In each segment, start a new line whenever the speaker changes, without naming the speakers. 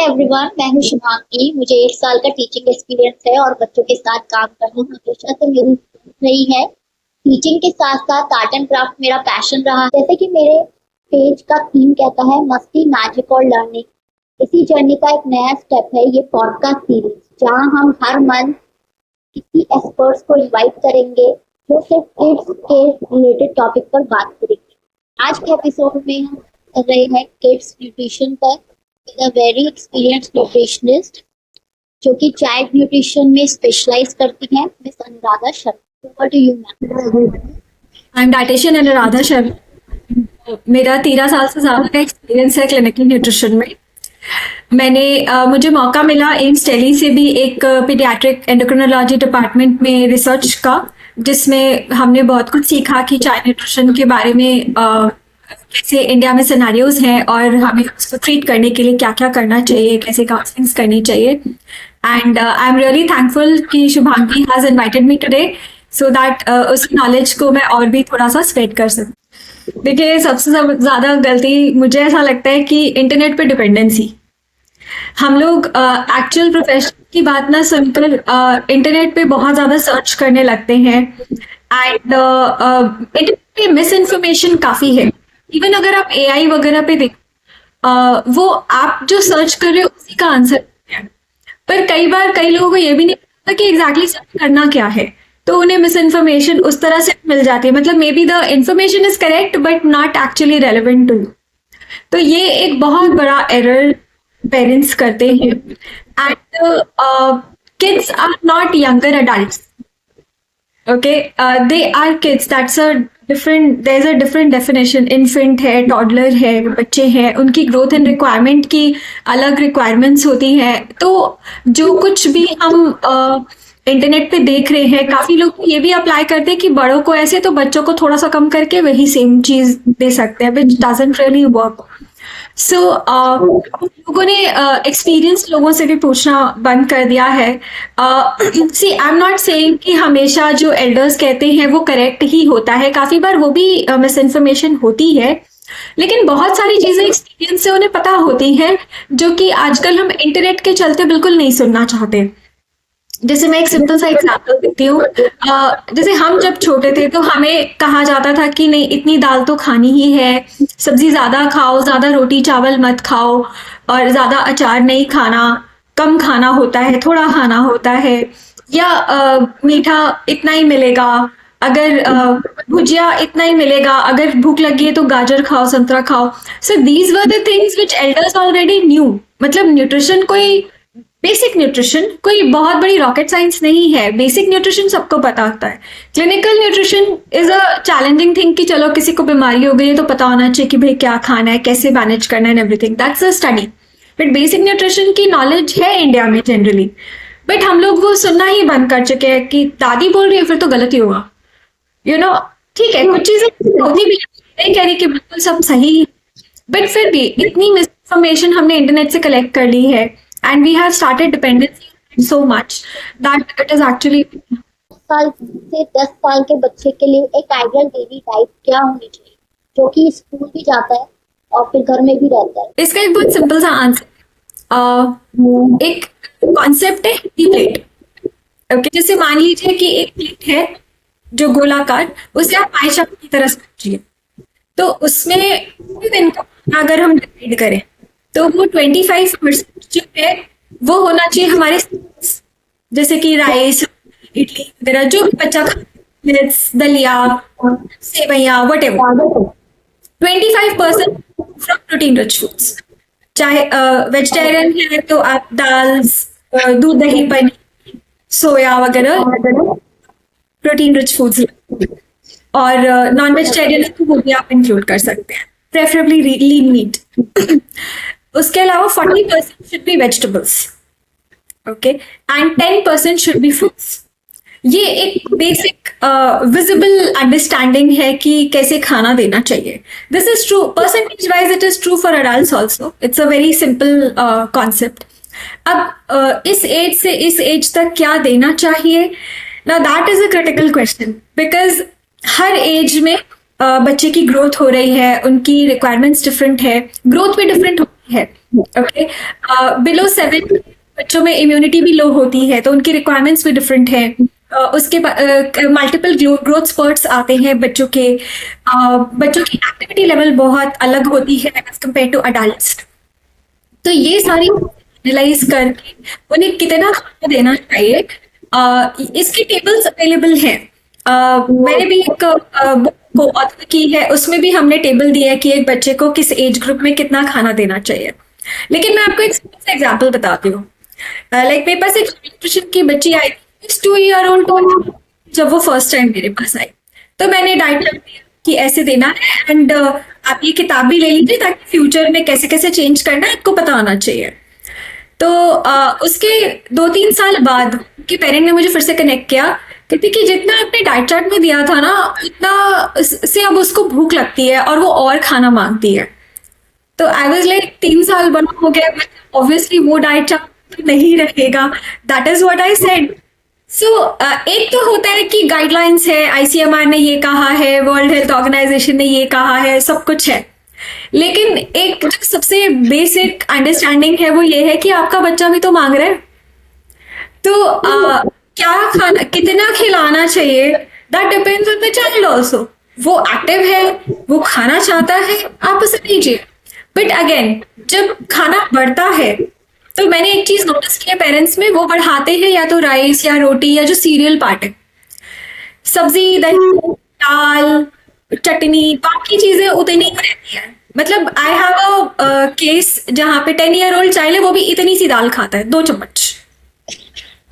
Everyone, मैं हूँ शुभांगी। मुझे 1 साल का टीचिंग एक्सपीरियंस है और बच्चों के साथ काम करना हमेशा से मेरी रही है। टीचिंग के साथ साथ आर्ट एंड क्राफ्ट मेरा पैशन रहा है। जैसे कि मेरे पेज का थीम कहता है, मस्ती, मैजिक और लर्निंग। इसी जर्नी का एक नया स्टेप है ये पॉडकास्ट सीरीज, जहाँ हम हर मंथ किसी एक्सपर्ट्स को इनवाइट करेंगे जो सिर्फ किड्स के रिलेटेड टॉपिक पर बात करेंगे। आज के एपिसोड में हम कर रहे हैं किड्स न्यूट्रिशन पर with a very experienced nutritionist जो कि चाइल्ड न्यूट्रिशन में स्पेशलाइज करती हैं, miss Anuradha Sharma. Over to you ma'am.
I am dietitian Anuradha Sharma. मेरा 13 साल से ज़्यादा का एक्सपीरियंस है क्लिनिकल न्यूट्रिशन में। मुझे मौका मिला एम्स दिल्ली से भी एक पीडियाट्रिक एंडोक्रिनोलॉजी डिपार्टमेंट में रिसर्च का, जिसमें हमने बहुत कुछ सीखा कि चाइल्ड न्यूट्रिशन के बारे में कैसे इंडिया में सिनेरियोज हैं और हमें उसको ट्रीट करने के लिए क्या क्या करना चाहिए, कैसे काउंसलिंग्स करनी चाहिए। And I am really thankful कि Shubhangi has invited me today so that उस नॉलेज को मैं और भी थोड़ा सा स्प्रेड कर सकूँ। देखिए, सबसे ज़्यादा गलती मुझे ऐसा लगता है कि इंटरनेट पे डिपेंडेंसी। हम लोग एक्चुअल प्रोफेशन की बात ना सुनकर इंटरनेट पे बहुत ज़्यादा सर्च करने लगते हैं एंड इंटरनेट पे मिस इन्फॉर्मेशन काफ़ी है। इवन अगर आप एआई वगैरह पे देख वो आप जो सर्च कर रहे हो उसी का आंसर है, पर कई बार कई लोगों को ये भी नहीं पता कि एग्जैक्टली सर्च करना क्या है, तो उन्हें मिस इन्फॉर्मेशन उस तरह से मिल जाती है। मतलब maybe the information is correct but not actually relevant to. तो ये एक बहुत बड़ा एरर पेरेंट्स करते हैं। And kids are not younger adults, okay, they are kids. That's a different, there is a different definition. Infant है, toddler है, बच्चे हैं, उनकी ग्रोथ एंड रिक्वायरमेंट की अलग रिक्वायरमेंट्स होती हैं। तो जो कुछ भी हम इंटरनेट पे देख रहे हैं, काफी लोग ये भी अप्लाई करते हैं कि बड़ों को ऐसे तो बच्चों को थोड़ा सा कम करके वही सेम चीज दे सकते हैं, व्हिच डजंट रियली वर्क। सो लोगों ने एक्सपीरियंस लोगों से भी पूछना बंद कर दिया है। सी, आई एम नॉट सेइंग कि हमेशा जो एल्डर्स कहते हैं वो करेक्ट ही होता है, काफ़ी बार वो भी मिस इन्फॉर्मेशन होती है, लेकिन बहुत सारी चीज़ें एक्सपीरियंस से उन्हें पता होती हैं जो कि आजकल हम इंटरनेट के चलते बिल्कुल नहीं सुनना चाहते। जैसे मैं एक सिंपल सा एग्जाम्पल देती हूँ। जैसे हम जब छोटे थे तो हमें कहा जाता था कि नहीं, इतनी दाल तो खानी ही है, सब्जी ज़्यादा खाओ, ज़्यादा रोटी चावल मत खाओ, और ज़्यादा अचार नहीं खाना, कम खाना होता है, थोड़ा खाना होता है, या मीठा इतना ही मिलेगा, अगर भुजिया इतना ही मिलेगा, अगर भूख लगी है तो गाजर खाओ, संतरा खाओ। So these were the things which elders already knew. मतलब न्यूट्रिशन कोई बेसिक न्यूट्रिशन कोई बहुत बड़ी रॉकेट साइंस नहीं है, बेसिक न्यूट्रिशन सबको पता होता है। Clinical nutrition is a challenging thing कि चलो किसी को बीमारी हो गई है तो पता होना चाहिए कि भाई क्या खाना है, कैसे मैनेज करना है, everything, that's a study. But basic nutrition की नॉलेज है इंडिया में जनरली, बट हम लोग वो सुनना ही बंद कर चुके हैं कि दादी बोल रही है फिर तो गलत ही होगा। यू नो, ठीक है, कुछ चीजें होती भी नहीं कह रही कि बिल्कुल सब सही, बट फिर भी इतनी मिस इन्फॉर्मेशन हमने इंटरनेट से कलेक्ट कर ली है and we have started dependency so much that it is actually।
साल से 10 साल के बच्चे के लिए एक आइडियल डेली डाइट क्या होनी चाहिए, जो कि स्कूल भी जाता है और फिर घर में भी रहता है?
इसका एक बहुत सिंपल सा आंसर, एक कॉन्सेप्ट है प्लेट। ओके, जैसे मान लीजिए कि एक प्लेट है जो गोलाकार, उसे आप पाई चार्ट की तरह समझिए। तो उसमें दिन का अगर हम डिवाइड करें तो वो 25% जो है वो होना चाहिए हमारे, जैसे कि राइस, इडली वगैरह जो भी बच्चा खाते, दलिया, sewaiya, what ever. 25% from protein rich foods. चाहे वेजिटेरियन है तो आप दाल, दूध, दही, पनीर, सोया वगैरह प्रोटीन रिच फूड्स, और नॉन वेजिटेरियन है तो वो भी आप इंक्लूड कर सकते हैं, प्रेफरेबली लीन मीट। उसके अलावा 40% should be vegetables, okay, and 10% should be fruits. ये एक बेसिक विजिबल अंडरस्टैंडिंग है कि कैसे खाना देना चाहिए। This is true percentage wise, it is true for adults also. It's a very simple concept. अब इस एज से इस एज तक क्या देना चाहिए, now that is a critical question, because हर एज में बच्चे की ग्रोथ हो रही है, उनकी रिक्वायरमेंट्स डिफरेंट है, ग्रोथ भी डिफरेंट होती है। ओके, बिलो 7 बच्चों में इम्यूनिटी भी लो होती है, तो उनकी रिक्वायरमेंट्स भी डिफरेंट है। उसके मल्टीपल ग्रोथ स्पर्ट्स आते हैं बच्चों के। बच्चों की एक्टिविटी लेवल बहुत अलग होती है एज कम्पेयर टू अडल्ट्स। तो ये सारी एनालाइज करके उन्हें कितना खाना देना चाहिए, इसकी टेबल्स अवेलेबल हैं। मैंने भी एक बुक को ऑथर की है, उसमें भी हमने टेबल दिया है कि एक बच्चे को किस एज ग्रुप में कितना खाना देना चाहिए। लेकिन मैं आपको एक एग्जांपल बताती हूँ। लाइक मेरे पास एक न्यूट्रिशन की बच्ची आई, 2 ईयर ओल्ड, जब वो फर्स्ट टाइम मेरे पास आई तो मैंने डाइट प्लान दिया कि ऐसे देना है, एंड आप ये किताब भी ले लीजिए ताकि फ्यूचर में कैसे कैसे चेंज करना है आपको पता होना चाहिए। तो उसके 2-3 साल बाद के पेरेंट ने मुझे फिर से कनेक्ट किया, कहते कि जितना आपने डाइट चार्ट में दिया था ना, उतना से अब उसको भूख लगती है और वो और खाना मांगती है। तो आई वाज लाइक 3 साल बना हो गया, ऑब्वियसली वो डाइट चार्ट नहीं रहेगा। That is what I said. So एक तो होता है कि गाइडलाइंस है, आईसीएमआर ने ये कहा है, वर्ल्ड हेल्थ ऑर्गेनाइजेशन ने ये कहा है, सब कुछ है। लेकिन एक जो सबसे बेसिक अंडरस्टैंडिंग है वो ये है कि आपका बच्चा भी तो मांग रहा है। तो क्या खाना, कितना खिलाना चाहिए, that depends on the child also. वो एक्टिव है, वो खाना चाहता है, आप उसे दीजिए। बट अगेन जब खाना बढ़ता है, तो मैंने एक चीज नोटिस की है पेरेंट्स में, वो बढ़ाते हैं या तो राइस या रोटी या जो सीरियल पार्ट है, सब्जी, दही, दाल, चटनी, बाकी चीजें उतनी ही रहती है। मतलब आई हैव अ केस जहाँ पे 10 ईयर ओल्ड चाइल्ड है, वो भी इतनी सी दाल खाता है, 2 चम्मच।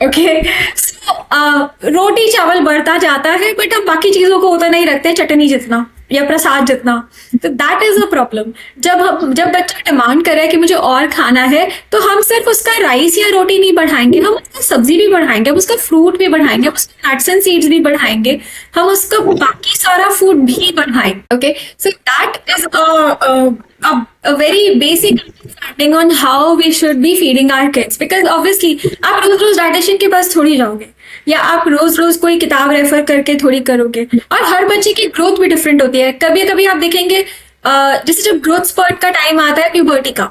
ओके, सो रोटी चावल बढ़ता जाता है, बट हम बाकी चीजों को उतना ही रखते हैं, चटनी जितना या प्रसाद जितना। तो दैट इज अ प्रॉब्लम। जब बच्चा डिमांड करे कि मुझे और खाना है, तो हम सिर्फ उसका राइस या रोटी नहीं बढ़ाएंगे, हम उसका सब्जी भी बढ़ाएंगे, हम उसका फ्रूट भी बढ़ाएंगे, हम उसका नट्स एंड सीड्स भी बढ़ाएंगे, हम उसका बाकी सारा फूड भी बढ़ाएंगे। Okay, so that is a very basic understanding on how we should be feeding our kids, because obviously आप रोज रोज डाइटिशियन के पास थोड़ी जाओगे, या आप रोज रोज कोई किताब रेफर करके थोड़ी करोगे। और हर बच्चे की ग्रोथ भी डिफरेंट होती है। कभी कभी आप देखेंगे जैसे जब ग्रोथ स्पर्ट का टाइम आता है प्यूबर्टी का,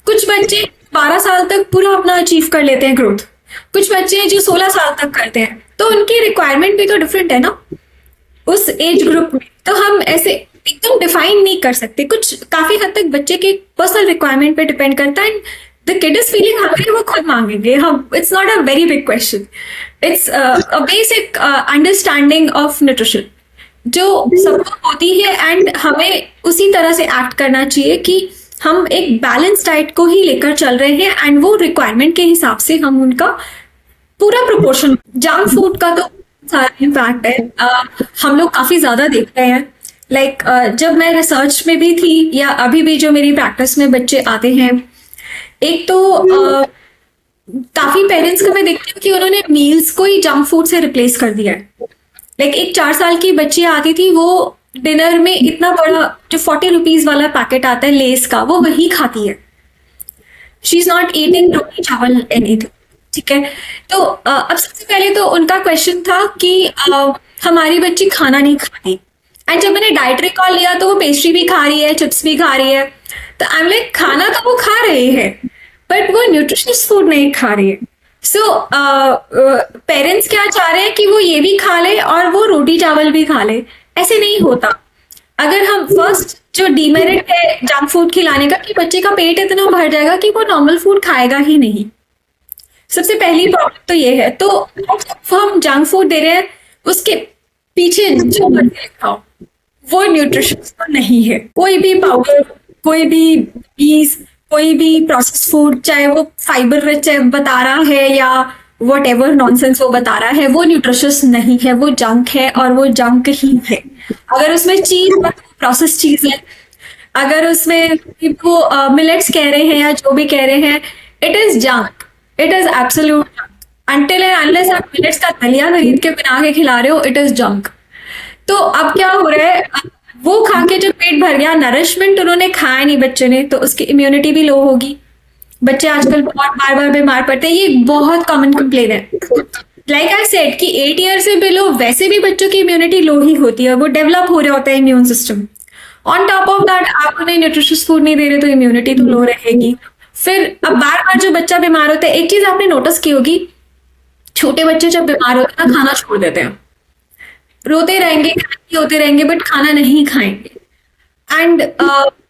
कुछ बच्चे 12 साल तक पूरा अपना अचीव कर लेते हैं ग्रोथ, कुछ बच्चे जो 16 साल तक करते हैं, तो उनकी रिक्वायरमेंट भी तो डिफरेंट है ना उस एज ग्रुप में। तो हम ऐसे एकदम डिफाइन नहीं कर सकते, कुछ काफी हद तक बच्चे के पर्सनल रिक्वायरमेंट पे डिपेंड करता है। The kid is feeling hungry, वो खुद मांगेंगे। हम, it's not a very big question, it's a basic understanding of nutrition जो सबको होती है, एंड हमें उसी तरह से एक्ट करना चाहिए कि हम एक बैलेंस डाइट को ही लेकर चल रहे हैं, एंड वो रिक्वायरमेंट के हिसाब से हम उनका पूरा प्रोपोर्शन। जंक फूड का तो सारा इम्पैक्ट है, हम लोग काफी ज्यादा देख रहे हैं। लाइक जब मैं रिसर्च में भी थी या अभी भी जो मेरी प्रैक्टिस में बच्चे आते हैं, एक तो काफी पेरेंट्स को मैं देखती हूँ कि उन्होंने मील्स को ही जंक फूड से रिप्लेस कर दिया है। लाइक एक 4 साल की बच्ची आती थी, वो डिनर में इतना बड़ा जो 40 रुपीज वाला पैकेट आता है लेस का, वो वही खाती है। शी इज नॉट ईटिंग रोटी चावल एनीथिंग। ठीक है, तो अब सबसे पहले तो उनका क्वेश्चन था कि हमारी बच्ची खाना नहीं खाती, एंड जब मैंने डाइटरी कॉल लिया तो वो पेस्ट्री भी खा रही है, चिप्स भी खा रही है। तो आई एम लाइक, खाना तो वो खा रही है बट वो न्यूट्रिशियस फूड नहीं खा रही है। सो पेरेंट्स क्या चाह रहे हैं कि वो ये भी खा ले और वो रोटी चावल भी खा ले, ऐसे नहीं होता। अगर हम फर्स्ट जो डीमेरिट है जंक फूड खिलाने का कि बच्चे का पेट इतना भर जाएगा कि वो नॉर्मल फूड खाएगा ही नहीं, सबसे पहली प्रॉब्लम तो ये है। तो हम जंक फूड दे रहे हैं, उसके पीछे जो लिखा हो वो न्यूट्रिशियस नहीं है। कोई भी पाउडर, कोई भी चीज, कोई भी प्रोसेस फूड, चाहे वो फाइबर रिच बता रहा है या वट एवर नॉनसेंस वो बता रहा है, वो न्यूट्रिशियस नहीं है, वो जंक है और वो जंक ही है। अगर उसमें चीज प्रोसेस चीज है, अगर उसमें वो मिलेट्स कह रहे हैं या जो भी कह रहे हैं, it is junk, it is absolute. Until and unless आप मिलेट्स का दलिया खरीद के बना के खिला रहे हो, इट इज जंक। तो अब क्या हो रहा है, वो खा के जब पेट भर गया, नरिशमेंट उन्होंने खाया नहीं बच्चे ने, तो उसकी इम्यूनिटी भी लो होगी। बच्चे आजकल बहुत बार बार बीमार पड़ते हैं, ये बहुत कॉमन कंप्लेन है। लाइक आई सेड कि 8 ईयर से बिलो वैसे भी बच्चों की इम्यूनिटी लो ही होती है, वो डेवलप हो रहा होता है immune system. On top of that आप उन्हें न्यूट्रिशियस फूड नहीं दे रहे तो इम्यूनिटी तो लो रहेगी। फिर अब बार बार जो बच्चा बीमार होता है, एक चीज आपने नोटिस की होगी, छोटे बच्चे जब बीमार होते हैं ना खाना छोड़ देते हैं, रोते रहेंगे cranky होते रहेंगे बट खाना नहीं खाएंगे। एंड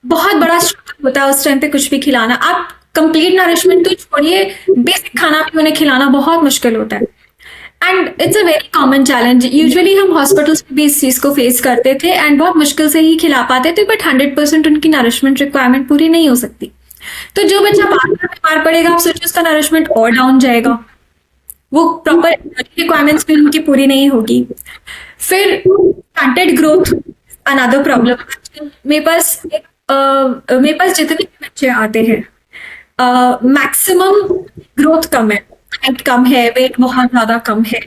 बहुत बड़ा स्ट्रगल होता है उस टाइम पे कुछ भी खिलाना। आप कंप्लीट नरिशमेंट तो छोड़िए, बेसिक खाना भी उन्हें खिलाना बहुत मुश्किल होता है। And it's a very common challenge. Usually हम हॉस्पिटल्स में भी इस चीज को फेस करते थे एंड बहुत मुश्किल से ही खिला पाते थे, बट 100% उनकी नरिशमेंट रिक्वायरमेंट पूरी नहीं हो सकती। तो जो बच्चा बार बार बीमार पड़ेगा, आप सोचिए उसका नरिशमेंट और डाउन जाएगा, वो प्रॉपर रिक्वायरमेंट्स भी उनकी पूरी नहीं होगी। फिर स्टंटेड ग्रोथ अनदर प्रॉब्लम। मेरे पास जितने भी बच्चे आते हैं, मैक्सिमम ग्रोथ कम है, हाइट कम है, वेट बहुत ज्यादा कम है।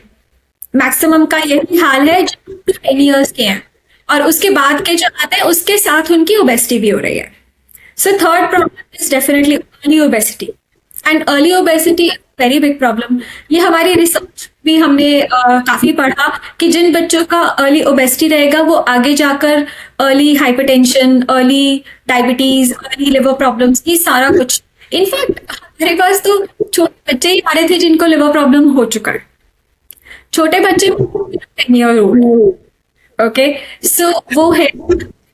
मैक्सिमम का यही हाल है जो 10 ईयर्स के हैं, और उसके बाद के जो आते हैं उसके साथ उनकी ओबेसिटी भी हो रही है। So third problem is definitely early obesity, and early obesity is a very big problem. ये हमारी रिसर्च भी हमने काफी पढ़ा कि जिन बच्चों का अर्ली ओबेसिटी रहेगा वो आगे जाकर early hypertension, early diabetes, early liver problems, ये सारा कुछ। इनफैक्ट मेरे पास तो छोटे बच्चे ही आ रहे थे जिनको लिवर प्रॉब्लम हो चुका है, छोटे बच्चे 10 ईयर ओल्ड। ओके, सो वो है।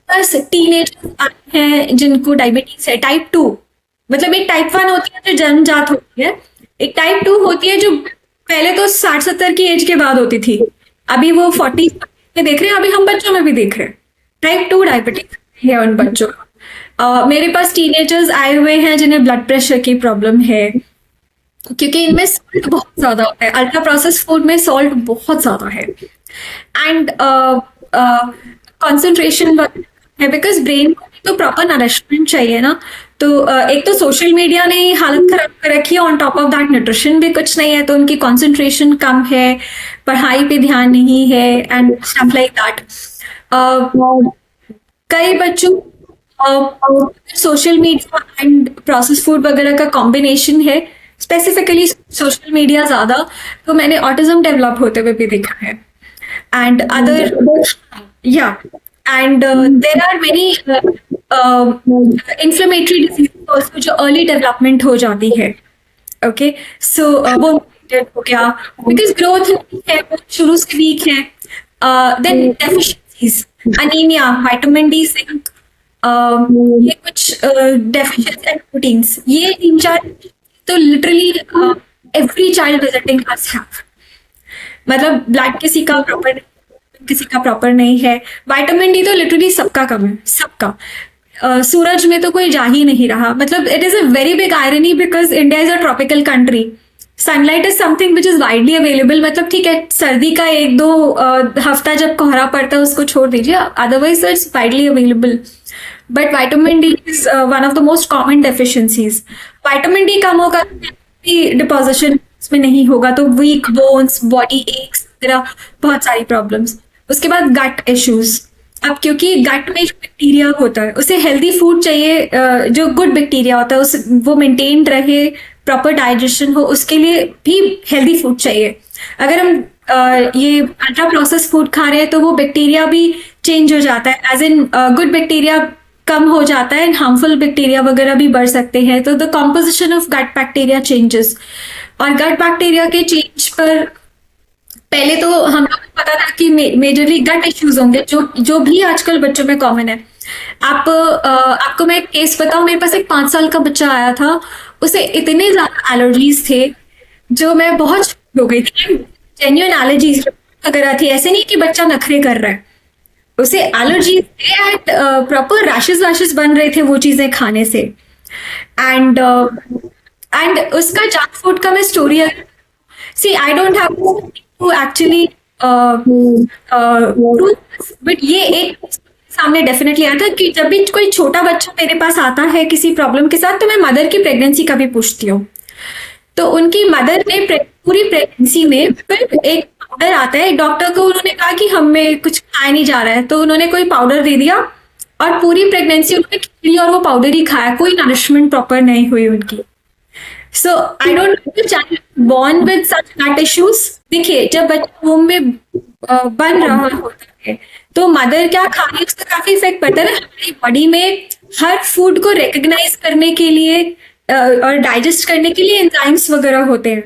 प्लस टीनेजर्स हैं जिनको डायबिटीज है, टाइप 2। मतलब एक टाइप 1 होती है जो जन्मजात होती है, एक टाइप 2 होती है जो पहले तो 60-70 की एज के बाद होती थी, अभी वो 40 में देख रहे हैं, अभी हम बच्चों में भी देख रहे हैं टाइप 2 डायबिटीज है उन बच्चों का। मेरे पास टीनेजर्स आए हुए हैं जिन्हें ब्लड प्रेशर की प्रॉब्लम है, क्योंकि इनमें सॉल्ट बहुत ज्यादा होता है, अल्ट्रा प्रोसेस फूड में सॉल्ट बहुत ज्यादा है। एंड कंसंट्रेशन है, बिकॉज ब्रेन को तो प्रॉपर नरिशमेंट चाहिए ना। तो एक तो सोशल मीडिया ने हालत खराब कर रखी है, on top of that nutrition भी कुछ नहीं है, तो उनकी कंसंट्रेशन कम है, पढ़ाई पे ध्यान नहीं है एंड स्टफ लाइक दैट। कई बच्चों social media and process food वगैरह का कॉम्बिनेशन है, स्पेसिफिकली सोशल मीडिया ज्यादा, तो मैंने ऑटिज्म डेवलप होते हुए भी देखा है। एंड अदर या and there are many inflammatory diseases also जो early development हो जाती है। ओके, सो वो हो गया बिकॉज ग्रोथ है वो शुरू से वीक है। Then deficiencies, anaemia, vitamin D, zinc, ये कुछ डेफिशिएंसी एंड प्रोटीन्स, ये 3-4 तो literally every child visiting us have. मतलब ब्लड किसी का प्रॉपर नहीं है। विटामिन डी तो लिटरली सबका कम है, सबका। सूरज में तो कोई जा ही नहीं रहा। मतलब it is a very big irony because India is a tropical country, sunlight is something which is widely available. मतलब ठीक है, सर्दी का 1-2 हफ्ता जब कोहरा पड़ता है उसको छोड़ दीजिए, otherwise it's widely available. But vitamin D is one of the most common deficiencies. Vitamin D कम होगा, डिपोजिशन में नहीं होगा तो वीक बोन्स, बॉडी एक्स वगैरह बहुत सारी प्रॉब्लम्स। उसके बाद गट इश्यूज। अब क्योंकि गट में जो बैक्टीरिया होता है उसे हेल्दी फूड चाहिए, जो गुड बैक्टीरिया होता है उस वो मेंटेन रहे, प्रॉपर डाइजेशन हो, उसके लिए भी हेल्दी फूड चाहिए। अगर हम ये अल्ट्रा प्रोसेस फूड खा रहे हैं तो वो बैक्टीरिया भी चेंज हो जाता है, एज इन गुड बैक्टीरिया कम हो जाता है, हार्मफुल बैक्टीरिया वगैरह भी बढ़ सकते हैं। तो the composition of gut bacteria changes, और गट बैक्टीरिया के चेंज पर पहले तो हम लोग को पता था कि मेजरली गट इश्यूज होंगे, जो भी आजकल बच्चों में कॉमन है। आपको मैं एक केस बताऊं, मेरे पास एक 5 साल का बच्चा आया था, उसे इतने ज्यादा एलर्जीज थे जो मैं बहुत शॉक हो गई थी। जेन्युइन एलर्जीज वगैरह थी, ऐसे नहीं कि बच्चा नखरे कर रहा है, उसे एलर्जीज थे एंड प्रॉपर रैशेस बन रहे थे वो चीजें खाने से। एंड उसका जंक फूड का मैं story, see I don't have to actually but ये एक सामने डेफिनेटली आता है कि जब भी कोई छोटा बच्चा मेरे पास आता है किसी प्रॉब्लम के साथ, तो मैं मदर की प्रेगनेंसी का भी पूछती हूँ। तो उनकी मदर ने पूरी प्रेगनेंसी में फिर एक पाउडर आता है, डॉक्टर को उन्होंने कहा कि हमें कुछ खाया नहीं जा रहा है, तो उन्होंने कोई पाउडर दे दिया और पूरी प्रेगनेंसी उन्होंने खिचड़ी और वो पाउडर ही खाया, कोई नरिशमेंट प्रॉपर नहीं हुई उनकी। So I don't know child born with such heart issues. देखिए, जब बच्चा वomb में बन रहा होता है तो मदर क्या खा रही है उसका काफी इफेक्ट पड़ता है ना हमारी बॉडी में। हर फूड को रिकग्नाइज करने के लिए और डाइजेस्ट करने के लिए एंजाइम्स वगैरह होते हैं,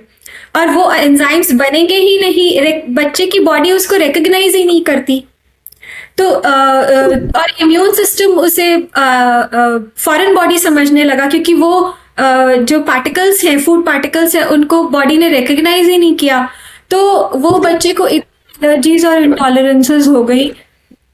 और वो एंजाइम्स बनेंगे ही नहीं, बच्चे की बॉडी उसको रिकग्नाइज ही नहीं करती। तो और इम्यून सिस्टम उसे फॉरेन बॉडी समझने लगा, क्योंकि वो जो पार्टिकल्स हैं, फूड पार्टिकल्स हैं, उनको बॉडी ने रिकग्नाइज ही नहीं किया। तो वो बच्चे को एलर्जीज और इंटॉलरेंसेस हो गई।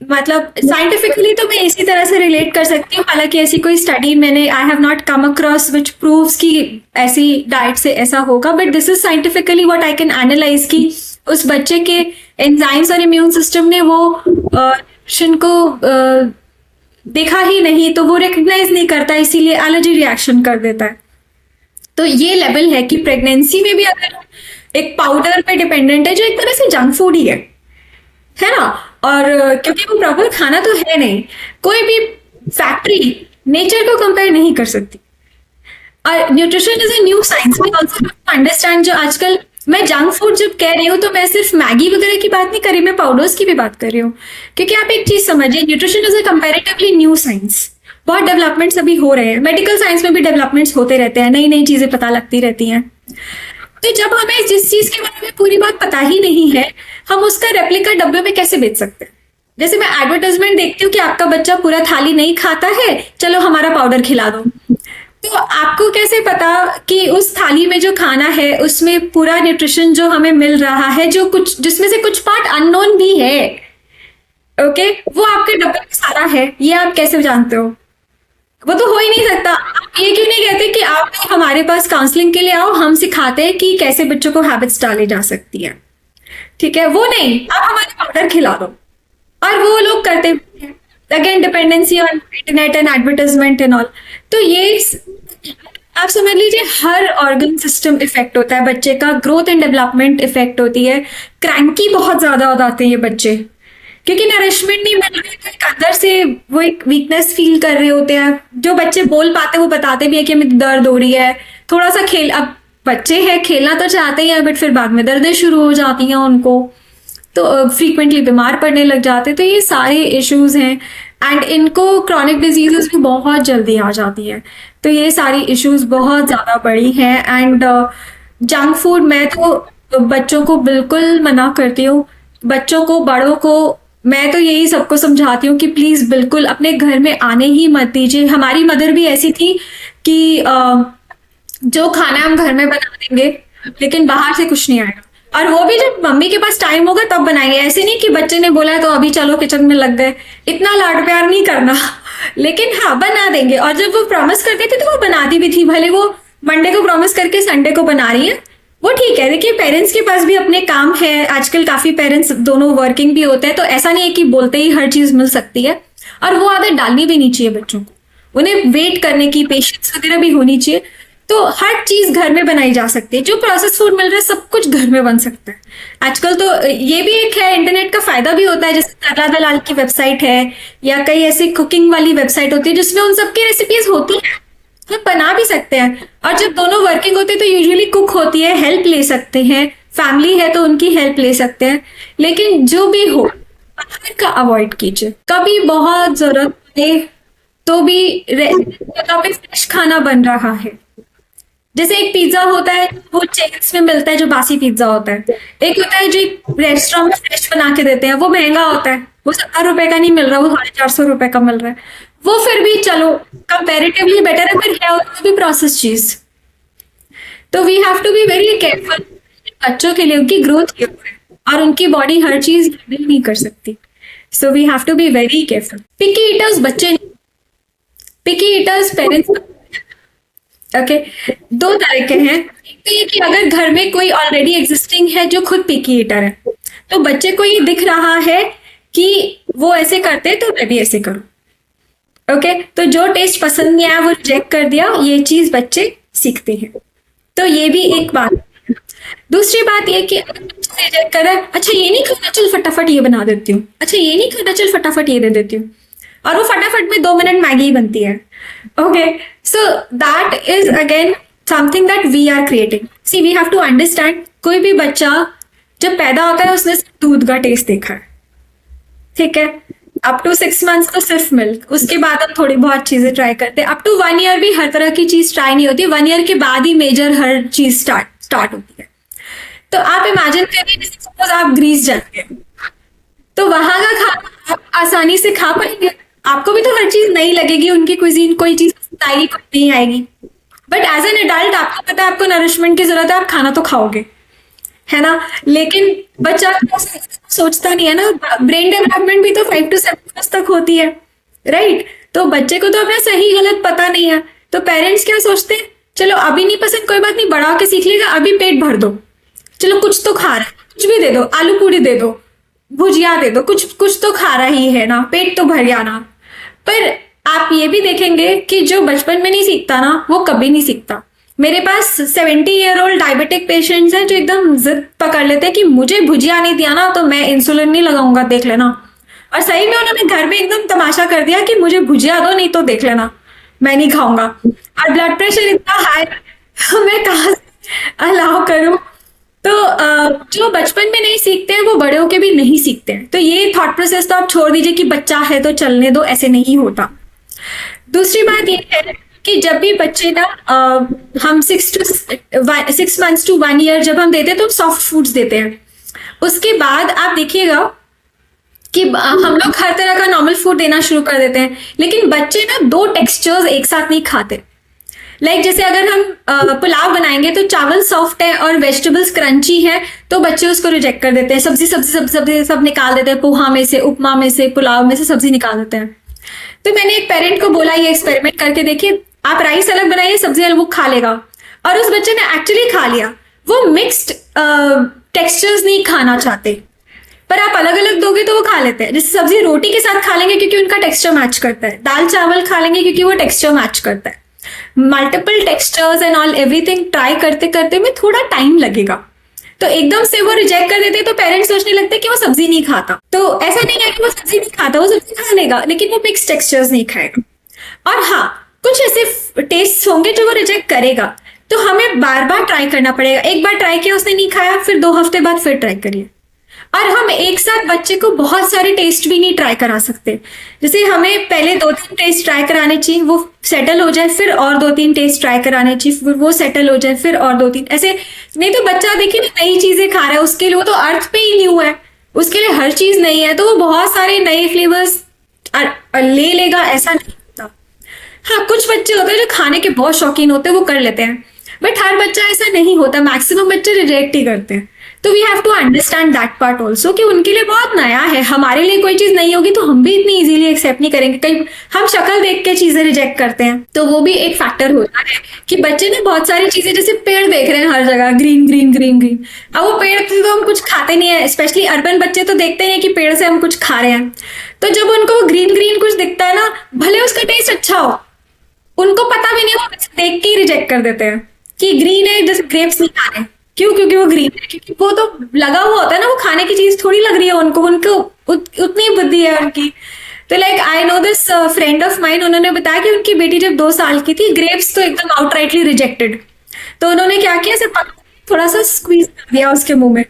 मतलब साइंटिफिकली तो मैं इसी तरह से रिलेट कर सकती हूँ, हालांकि ऐसी कोई स्टडी मैंने I have not come across which proves कि ऐसी डाइट से ऐसा होगा, but this is scientifically what I can analyse कि उस बच्चे के एंजाइम्स और इम्यून सिस्टम ने वो न्यूट्रिशन को देखा ही नहीं, तो वो रिकग्नाइज नहीं करता, इसीलिए एलर्जी रिएक्शन कर देता है। तो ये लेवल है कि प्रेगनेंसी में भी अगर एक पाउडर पे डिपेंडेंट है जो एक तरह से जंक फूड ही है ना, और क्योंकि वो प्रॉपर खाना तो है नहीं, कोई भी फैक्ट्री नेचर को कंपेयर नहीं कर सकती। और nutrition is a new science, we also understand. जो आजकल मैं जंक फूड जब कह रही हूँ तो मैं सिर्फ मैगी वगैरह की बात नहीं कर रही, मैं पाउडर्स की भी बात कर रही हूँ। क्योंकि आप एक चीज समझिए, nutrition is A comparatively new science. बहुत डेवलपमेंट्स अभी हो रहे हैं, मेडिकल साइंस में भी डेवलपमेंट्स होते रहते हैं, नई नई चीजें पता लगती रहती हैं। तो जब हमें जिस चीज के बारे में पूरी बात पता ही नहीं है, हम उसका रेप्लिका डब्बे में कैसे बेच सकते हैं? जैसे मैं एडवर्टाइजमेंट देखती हूँ कि आपका बच्चा पूरा थाली नहीं खाता है, चलो हमारा पाउडर खिला दो। तो आपको कैसे पता कि उस थाली में जो खाना है उसमें पूरा न्यूट्रिशन जो हमें मिल रहा है, जो कुछ जिसमें से कुछ पार्ट अननोन भी है, ओके, वो आपके डब्बे में सारा है, ये आप कैसे जानते हो? वो तो हो ही नहीं सकता। आप ये क्यों नहीं कहते कि आप हमारे पास काउंसलिंग के लिए आओ, हम सिखाते हैं कि कैसे बच्चों को हैबिट्स डाली जा सकती है, ठीक है? वो नहीं, आप हमारे पाउडर खिला दो, और वो लोग करते हैं। Again dependency on internet and advertisement and all. तो ये आप समझ लीजिए हर ऑर्गन सिस्टम इफेक्ट होता है, बच्चे का ग्रोथ एंड डेवलपमेंट इफेक्ट होती है। क्रैंकी बहुत ज्यादा हो जाते हैं ये बच्चे, क्योंकि नरिशमेंट नहीं मिल रही, तो अंदर से वो एक वीकनेस फील कर रहे होते हैं। जो बच्चे बोल पाते वो बताते भी है कि हमें दर्द हो रही है, थोड़ा सा खेल, अब बच्चे हैं खेलना तो चाहते ही हैं, बट फिर बाद में दर्दें शुरू हो जाती हैं उनको, तो फ्रीक्वेंटली बीमार पड़ने लग जाते हैं। तो ये सारे इश्यूज हैं, एंड इनको क्रॉनिक डिजीजेस भी बहुत जल्दी आ जाती है। तो ये सारी इश्यूज बहुत ज़्यादा बड़ी हैं। एंड जंक फूड मैं तो बच्चों को बिल्कुल मना करती हूँ, बच्चों को, बड़ों को, मैं तो यही सबको समझाती हूँ कि प्लीज़ बिल्कुल अपने घर में आने ही मत दीजिए। हमारी मदर भी ऐसी थी कि जो खाना हम घर में बना देंगे लेकिन बाहर से कुछ नहीं आएगा, और वो भी जब मम्मी के पास टाइम होगा तब बनाएंगे। ऐसे नहीं कि बच्चे ने बोला है तो अभी चलो किचन में लग गए, इतना लाड प्यार नहीं करना। लेकिन हाँ, बना देंगे। और जब वो प्रॉमिस करते थे तो वो बनाती भी थी, भले वो मंडे को प्रॉमिस करके संडे को बना रही है, वो ठीक है। देखिए, पेरेंट्स के पास भी अपने काम है, आजकल काफी पेरेंट्स दोनों वर्किंग भी होते हैं, तो ऐसा नहीं है कि बोलते ही हर चीज मिल सकती है। और वो आदत डालनी भी नहीं चाहिए बच्चों को, उन्हें वेट करने की पेशेंस वगैरह भी होनी चाहिए। तो हर चीज घर में बनाई जा सकती है, जो प्रोसेस फूड मिल रहा है सब कुछ घर में बन सकता है आजकल। तो ये भी एक है, इंटरनेट का फायदा भी होता है, जैसे तरला दलाल की वेबसाइट है, या कई ऐसी कुकिंग वाली वेबसाइट होती है जिसमें उन सबकी रेसिपीज होती है, हम बना भी सकते हैं। और जब दोनों वर्किंग होते हैं तो यूजुअली कुक होती है, हेल्प ले सकते हैं, फैमिली है तो उनकी हेल्प ले सकते हैं। लेकिन जो भी हो, बाहर का अवॉइड कीजिए। कभी बहुत जरूरत पड़े तो भी जगह पे फ्रेश खाना बन रहा है, जैसे एक पिज्जा होता है वो चेन्स में मिलता है जो बासी पिज्जा होता है, एक होता है जो रेस्टोरेंट में फ्रेश बना के देते हैं, वो महंगा होता है, वो 70 रुपए का नहीं मिल रहा, वो 450 रुपए का मिल रहा है। वो फिर भी चलो कंपैरेटिवली बेटर है, फिर है उसमें भी प्रोसेस चीज। तो we have to be very careful. बच्चों के लिए उनकी ग्रोथ के ऊपर, और उनकी बॉडी हर चीज हैंडल नहीं कर सकती, so we have to be very careful. Picky eaters बच्चे, पिकी ईटर्स पेरेंट्स। ओके, दो तरह के हैं। एक तो ये कि अगर घर में कोई ऑलरेडी एग्जिस्टिंग है जो खुद पिकी ईटर है, तो बच्चे को ये दिख रहा है कि वो ऐसे करते हैं तो मैं भी ऐसे करूं। ओके, तो जो टेस्ट पसंद नहीं आया वो रिजेक्ट कर दिया, ये चीज बच्चे सीखते हैं। तो ये भी एक बात। दूसरी बात ये कि रिजेक्ट कर रहा है, अच्छा ये नहीं खाना, चल फटाफट ये बना देती हूँ, अच्छा ये नहीं खाना, चल फटाफट ये दे देती हूँ, और वो फटाफट में 2 मिनट मैगी बनती है। Okay, so that is again something that we are creating. See we have to understand, कोई भी बच्चा जब पैदा होता है उसने सिर्फ दूध का टेस्ट देखा है, ठीक है. अप टू 6 मंथ्स तो सिर्फ मिल्क, उसके बाद हम थोड़ी बहुत चीजें ट्राई करते हैं. अप टू 1 ईयर भी हर तरह की चीज ट्राई नहीं होती, 1 ईयर के बाद ही मेजर हर चीज स्टार्ट होती है. तो आप इमेजिन करिए जैसे सपोज आप ग्रीस जाते हैं, तो वहां का खाना आप आसानी से खा पाएंगे? आपको भी तो हर चीज नहीं लगेगी, उनकी कुजीन कोई चीज आएगी कोई नहीं आएगी. बट एज एन एडल्ट आपको पता है आपको नरिशमेंट की जरूरत है, आप खाना तो खाओगे, है ना. लेकिन बच्चा सोचता नहीं है ना. ब्रेन डेवलपमेंट भी तो 5 to 7 years तक होती है, राइट. तो बच्चे को तो अपना सही गलत पता नहीं है. तो पेरेंट्स क्या सोचते हैं, चलो अभी नहीं पसंद कोई बात नहीं, बड़ा होके सीख लेगा, अभी पेट भर दो, चलो कुछ तो खा रहा है, कुछ भी दे दो, आलू पूरी दे दो, भुजिया दे दो, कुछ कुछ तो खा रहा ही है ना, पेट तो भर गया ना. पर आप ये भी देखेंगे कि जो बचपन में नहीं सीखता ना वो कभी नहीं सीखता. मेरे पास 70-year-old डायबिटिक पेशेंट्स हैं जो एकदम जिद पकड़ लेते हैं कि मुझे भुजिया नहीं दिया ना तो मैं इंसुलिन नहीं लगाऊंगा, देख लेना. और सही में उन्होंने घर में एकदम तमाशा कर दिया कि मुझे भुजिया दो नहीं तो देख लेना, मैं नहीं खाऊंगा. और ब्लड प्रेशर इतना हाई, मैं कहाँ अलाउ करूं. तो जो बचपन में नहीं सीखते हैं वो बड़े होके भी नहीं सीखते हैं. तो ये थॉट प्रोसेस तो आप छोड़ दीजिए कि बच्चा है तो चलने दो, ऐसे नहीं होता. दूसरी बात ये है कि जब भी बच्चे ना हम 6 months to 1 year जब हम देते हैं तो सॉफ्ट फूड्स देते हैं. उसके बाद आप देखिएगा कि हम लोग हर तरह का नॉर्मल फूड देना शुरू कर देते हैं, लेकिन बच्चे ना 2 टेक्सचर्स एक साथ नहीं खाते. लाइक जैसे अगर हम पुलाव बनाएंगे तो चावल सॉफ्ट है और वेजिटेबल्स क्रंची है तो बच्चे उसको रिजेक्ट कर देते हैं. सब्जी सब्जी सब्जी सब्जी सब निकाल देते हैं, पोहा में से, उपमा में से, पुलाव में से सब्जी निकाल देते हैं. तो मैंने एक पेरेंट को बोला ये एक्सपेरिमेंट करके देखिए, आप राइस अलग बनाइए, सब्जी अलग, वो खा लेगा. और उस बच्चे ने एक्चुअली खा लिया. वो मिक्स्ड टेक्सचर्स नहीं खाना चाहते, पर आप अलग अलग दोगे तो वो खा लेते हैं. जैसे सब्जी रोटी के साथ खा लेंगे क्योंकि उनका टेक्सचर मैच करता है, दाल चावल खा लेंगे क्योंकि वो टेक्सचर मैच करता है. Multiple textures and all everything try करते करते में थोड़ा टाइम लगेगा. तो एकदम से वो रिजेक्ट कर देते तो पेरेंट्स सोचने लगते कि वो सब्जी नहीं खाता. तो ऐसा नहीं है कि वो सब्जी नहीं खाता, वो सब्जी खा लेगा लेकिन वो मिक्स टेक्सचर्स नहीं खाएगा. और हाँ, कुछ ऐसे टेस्ट होंगे जो वो रिजेक्ट करेगा, तो हमें बार बार ट्राई करना पड़ेगा. एक बार ट्राई किया उसने नहीं खाया, फिर 2 हफ्ते बाद फिर ट्राई करिए. और हम एक साथ बच्चे को बहुत सारे टेस्ट भी नहीं ट्राई करा सकते. जैसे हमें पहले 2-3 टेस्ट ट्राई कराने चाहिए, वो सेटल हो जाए, फिर और 2-3 टेस्ट ट्राई कराने चाहिए, फिर वो सेटल हो जाए, फिर और 2-3, ऐसे नहीं. तो बच्चा देखिए नई चीजें खा रहा है, उसके लिए वो तो अर्थ पे ही न्यू है, उसके लिए हर चीज नई है, तो वो बहुत सारे नए फ्लेवर्स ले लेगा, ऐसा नहीं होता. हाँ, कुछ बच्चे होते हैं जो खाने के बहुत शौकीन होते हैं, वो कर लेते हैं, बट हर बच्चा ऐसा नहीं होता. मैक्सिमम बच्चे रिजेक्ट ही करते हैं. तो we have to understand that part also कि उनके लिए बहुत नया है. हमारे लिए कोई चीज नहीं होगी तो हम भी इतनी इजीली एक्सेप्ट नहीं करेंगे. कई हम शक्ल देख के चीजें रिजेक्ट करते हैं, तो वो भी एक फैक्टर होता है कि बच्चे ने बहुत सारी चीजें, जैसे पेड़ देख रहे हैं हर जगह, ग्रीन ग्रीन ग्रीन ग्रीन. अब वो पेड़ से तो हम कुछ खाते नहीं है, स्पेशली अर्बन बच्चे तो देखते नहीं है कि पेड़ से हम कुछ खा रहे हैं. तो जब उनको वो ग्रीन ग्रीन कुछ दिखता है ना, भले उसका टेस्ट अच्छा हो, उनको पता भी नहीं, वो देख के ही रिजेक्ट कर देते हैं कि ग्रीन है, जैसे ग्रेप्स नहीं खाने. क्यों? क्योंकि वो ग्रीन है, क्योंकि वो तो लगा हुआ होता है ना, वो खाने की चीज थोड़ी लग रही है उनको उतनी बुद्धि है उनकी. तो like I know this friend of mine, उन्होंने बताया कि उनकी बेटी जब 2 साल की थी, ग्रेप्स तो एकदम आउटराइटली रिजेक्टेड. तो उन्होंने क्या किया, सिर्फ थोड़ा सा स्क्वीज कर दिया उसके मुंह में.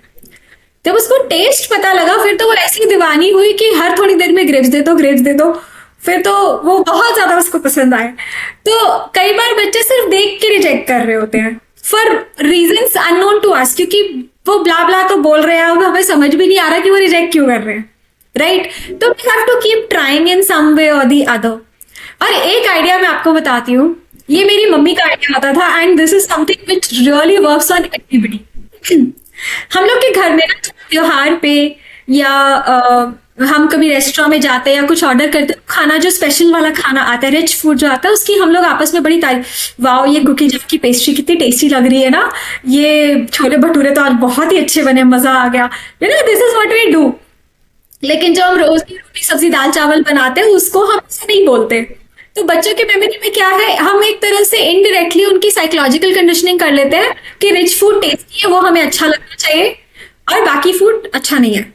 जब उसको टेस्ट पता लगा फिर तो वो ऐसी दीवानी हुई कि हर थोड़ी देर में ग्रेप्स दे दो, ग्रेप्स दे दो. फिर तो वो बहुत ज्यादा उसको पसंद आए. तो कई बार बच्चे सिर्फ देख के रिजेक्ट कर रहे होते हैं for reasons unknown to us, क्योंकि वो ब्ला ब्ला तो बोल रहे हैं, अब हमें समझ भी नहीं आ रहा कि वो रिजेक्ट क्यों कर रहे हैं, राइट. तो we have to keep trying in some way or the other. और एक आइडिया मैं आपको बताती हूँ, ये मेरी मम्मी का आइडिया होता था and this is something which really works on everybody. हम लोग के घर में ना त्योहार पे या हम कभी रेस्टोरेंट में जाते हैं या कुछ ऑर्डर करते हैं, खाना जो स्पेशल वाला खाना आता है, रिच फूड जो आता है, उसकी हम लोग आपस में बड़ी तारीफ, वाओ ये कुकी जब की पेस्ट्री कितनी टेस्टी लग रही है ना, ये छोले भटूरे तो आज बहुत ही अच्छे बने, मजा आ गया, you know this is what we do. लेकिन जो हम रोज की रोटी सब्जी दाल चावल बनाते हैं उसको हम ऐसे नहीं बोलते. तो बच्चों के मेमोरी में क्या है, हम एक तरह से इनडायरेक्टली उनकी साइकोलॉजिकल कंडीशनिंग कर लेते हैं कि रिच फूड टेस्टी है, वो हमें अच्छा लगना चाहिए और बाकी फूड अच्छा नहीं है.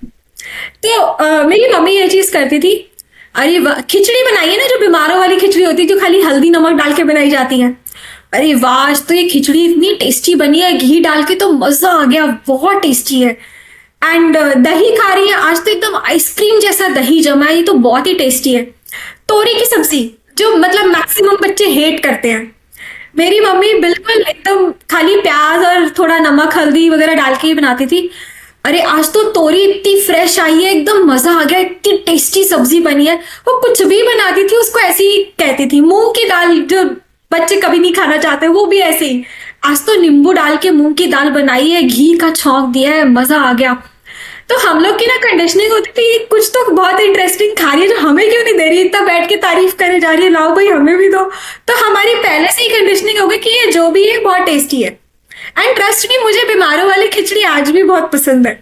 तो मेरी मम्मी ये चीज करती थी, अरे खिचड़ी बनाई है ना, जो बीमारों वाली खिचड़ी होती है जो खाली हल्दी नमक डाल के बनाई जाती है, अरे वाह, आज तो ये खिचड़ी इतनी टेस्टी बनी है, घी डाल के तो मजा आ गया, बहुत टेस्टी है। एंड दही खा रही है, आज तो एकदम आइसक्रीम जैसा दही जमा है, ये तो बहुत ही टेस्टी है। तोरी की सब्जी, जो मतलब मैक्सिमम बच्चे हेट करते हैं, मेरी मम्मी बिल्कुल एकदम खाली प्याज और थोड़ा नमक हल्दी वगैरह डाल के ही बनाती थी। अरे आज तो तोरी इतनी फ्रेश आई है, एकदम मजा आ गया, इतनी टेस्टी सब्जी बनी है। वो कुछ भी बनाती थी उसको ऐसे ही कहती थी। मूंग की दाल जो बच्चे कभी नहीं खाना चाहते, वो भी ऐसे ही। आज तो नींबू डाल के मूंग की दाल बनाई है, घी का छौंक दिया है, मजा आ गया। तो हम लोग की ना कंडीशनिंग होती थी, कुछ तो बहुत इंटरेस्टिंग खा रही है, जो हमें क्यों नहीं दे रही, इतना बैठ के तारीफ करे जा रही है, लाओ भाई हमें भी दो। तो हमारी पहले से ही कंडीशनिंग हो गई कि ये जो भी है बहुत टेस्टी है। एंड ट्रस्ट मी, मुझे बीमारों वाली खिचड़ी आज भी बहुत पसंद है,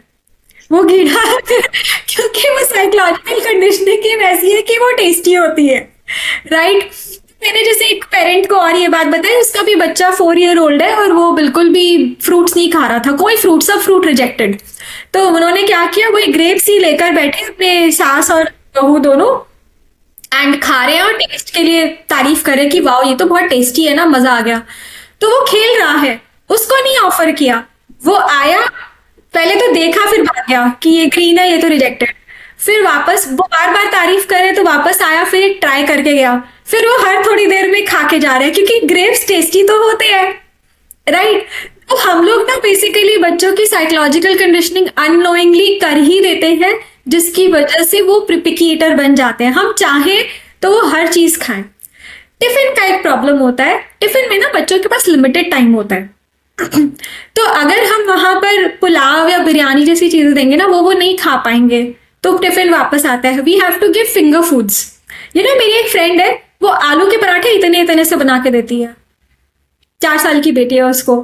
वो घी डाल के, क्योंकि वो साइकोलॉजिकल कंडीशनिंग की वैसी है कि वो टेस्टी होती है, राइट। मैंने जैसे एक पेरेंट को और ये बात बताई, उसका भी बच्चा 4 ईयर ओल्ड है और वो बिल्कुल भी फ्रूट्स नहीं खा रहा था, कोई फ्रूट, सब फ्रूट रिजेक्टेड। तो उन्होंने क्या किया, वो एक ग्रेप्स ही लेकर बैठे अपने सास और बहू दोनों, एंड खा रहे हैं और टेस्ट के लिए तारीफ करे कि वाह ये तो बहुत टेस्टी है ना, मजा आ गया। तो वो खेल रहा है, उसको नहीं ऑफर किया, वो आया, पहले तो देखा फिर भाग गया कि ये ग्रीन है, ये तो रिजेक्टेड। फिर वापस वो बार बार तारीफ करे तो वापस आया, फिर एक ट्राई करके गया, फिर वो हर थोड़ी देर में खा के जा रहे हैं, क्योंकि ग्रेप्स टेस्टी तो होते हैं, राइट। तो हम लोग ना बेसिकली बच्चों की साइकोलॉजिकल कंडीशनिंग अननोइंगली कर ही देते हैं, जिसकी वजह से वो पिकी ईटर बन जाते हैं। हम चाहे तो वो हर चीज खाएं। टिफिन का एक प्रॉब्लम होता है, टिफिन में ना बच्चों के पास लिमिटेड टाइम होता है। तो अगर हम वहां पर पुलाव या बिरयानी जैसी चीजें देंगे ना, वो नहीं खा पाएंगे, तो टिफिन वापस आता है। We have to give finger foods. ये ना मेरी एक फ्रेंड है, वो आलू के पराठे इतने इतने से बना के देती है, 4 साल की बेटी है उसको,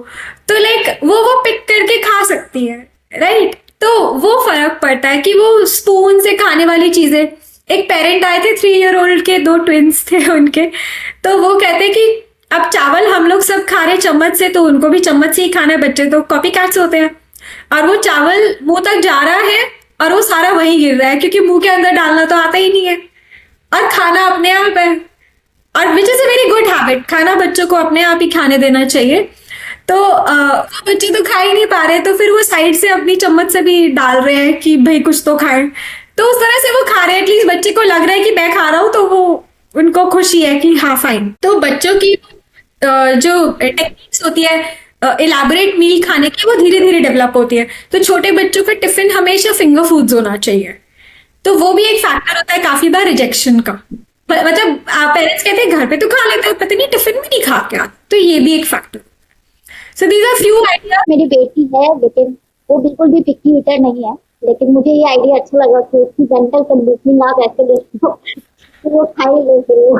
तो लाइक वो पिक करके खा सकती है, राइट। तो वो फर्क पड़ता है कि वो स्पून से खाने वाली चीजें। एक पेरेंट आए थे, 3 ईयर ओल्ड के 2 ट्विंस थे उनके, तो वो कहते कि अब चावल हम लोग सब खा रहे चम्मच से, तो उनको भी चम्मच से ही खाना है, बच्चे तो कॉपी कैट्स होते हैं। और वो चावल मुंह तक जा रहा है और वो सारा वहीं गिर रहा है, क्योंकि मुंह के अंदर डालना तो आता ही नहीं है, और खाना अपने आप है। और which is a very good habit, खाना बच्चों को अपने आप ही खाने देना चाहिए। तो बच्चे तो खा ही नहीं पा रहे, तो फिर वो साइड से अपनी चम्मच से भी डाल रहे हैं कि भाई कुछ तो खाएं, तो उस तरह से वो खा रहे हैं। एटलीस्ट बच्चे को लग रहा है कि मैं खा रहा हूँ, तो वो उनको खुशी है कि हाँ फाइन। तो बच्चों की जो टेक्निक्स होती है इलेबोरेट मील खाने की, वो धीरे धीरे डेवलप होती है। तो छोटे बच्चों का टिफिन हमेशा फिंगर फूड्स होना चाहिए। तो वो भी एक फैक्टर होता है काफी बार रिजेक्शन का। मतलब पेरेंट्स कहते हैं घर पे तो खा लेते हो, पता नहीं टिफिन में नहीं खा के, तो ये भी एक factor. So these are few idea.
मेरी बेटी है, लेकिन वो बिल्कुल भी पिकी ईटर नहीं है, लेकिन मुझे ये आइडिया अच्छा लगा कि उसकी मेंटल कंडीशनिंग आप ऐसे देखो तो वो खाई ले फिर वो।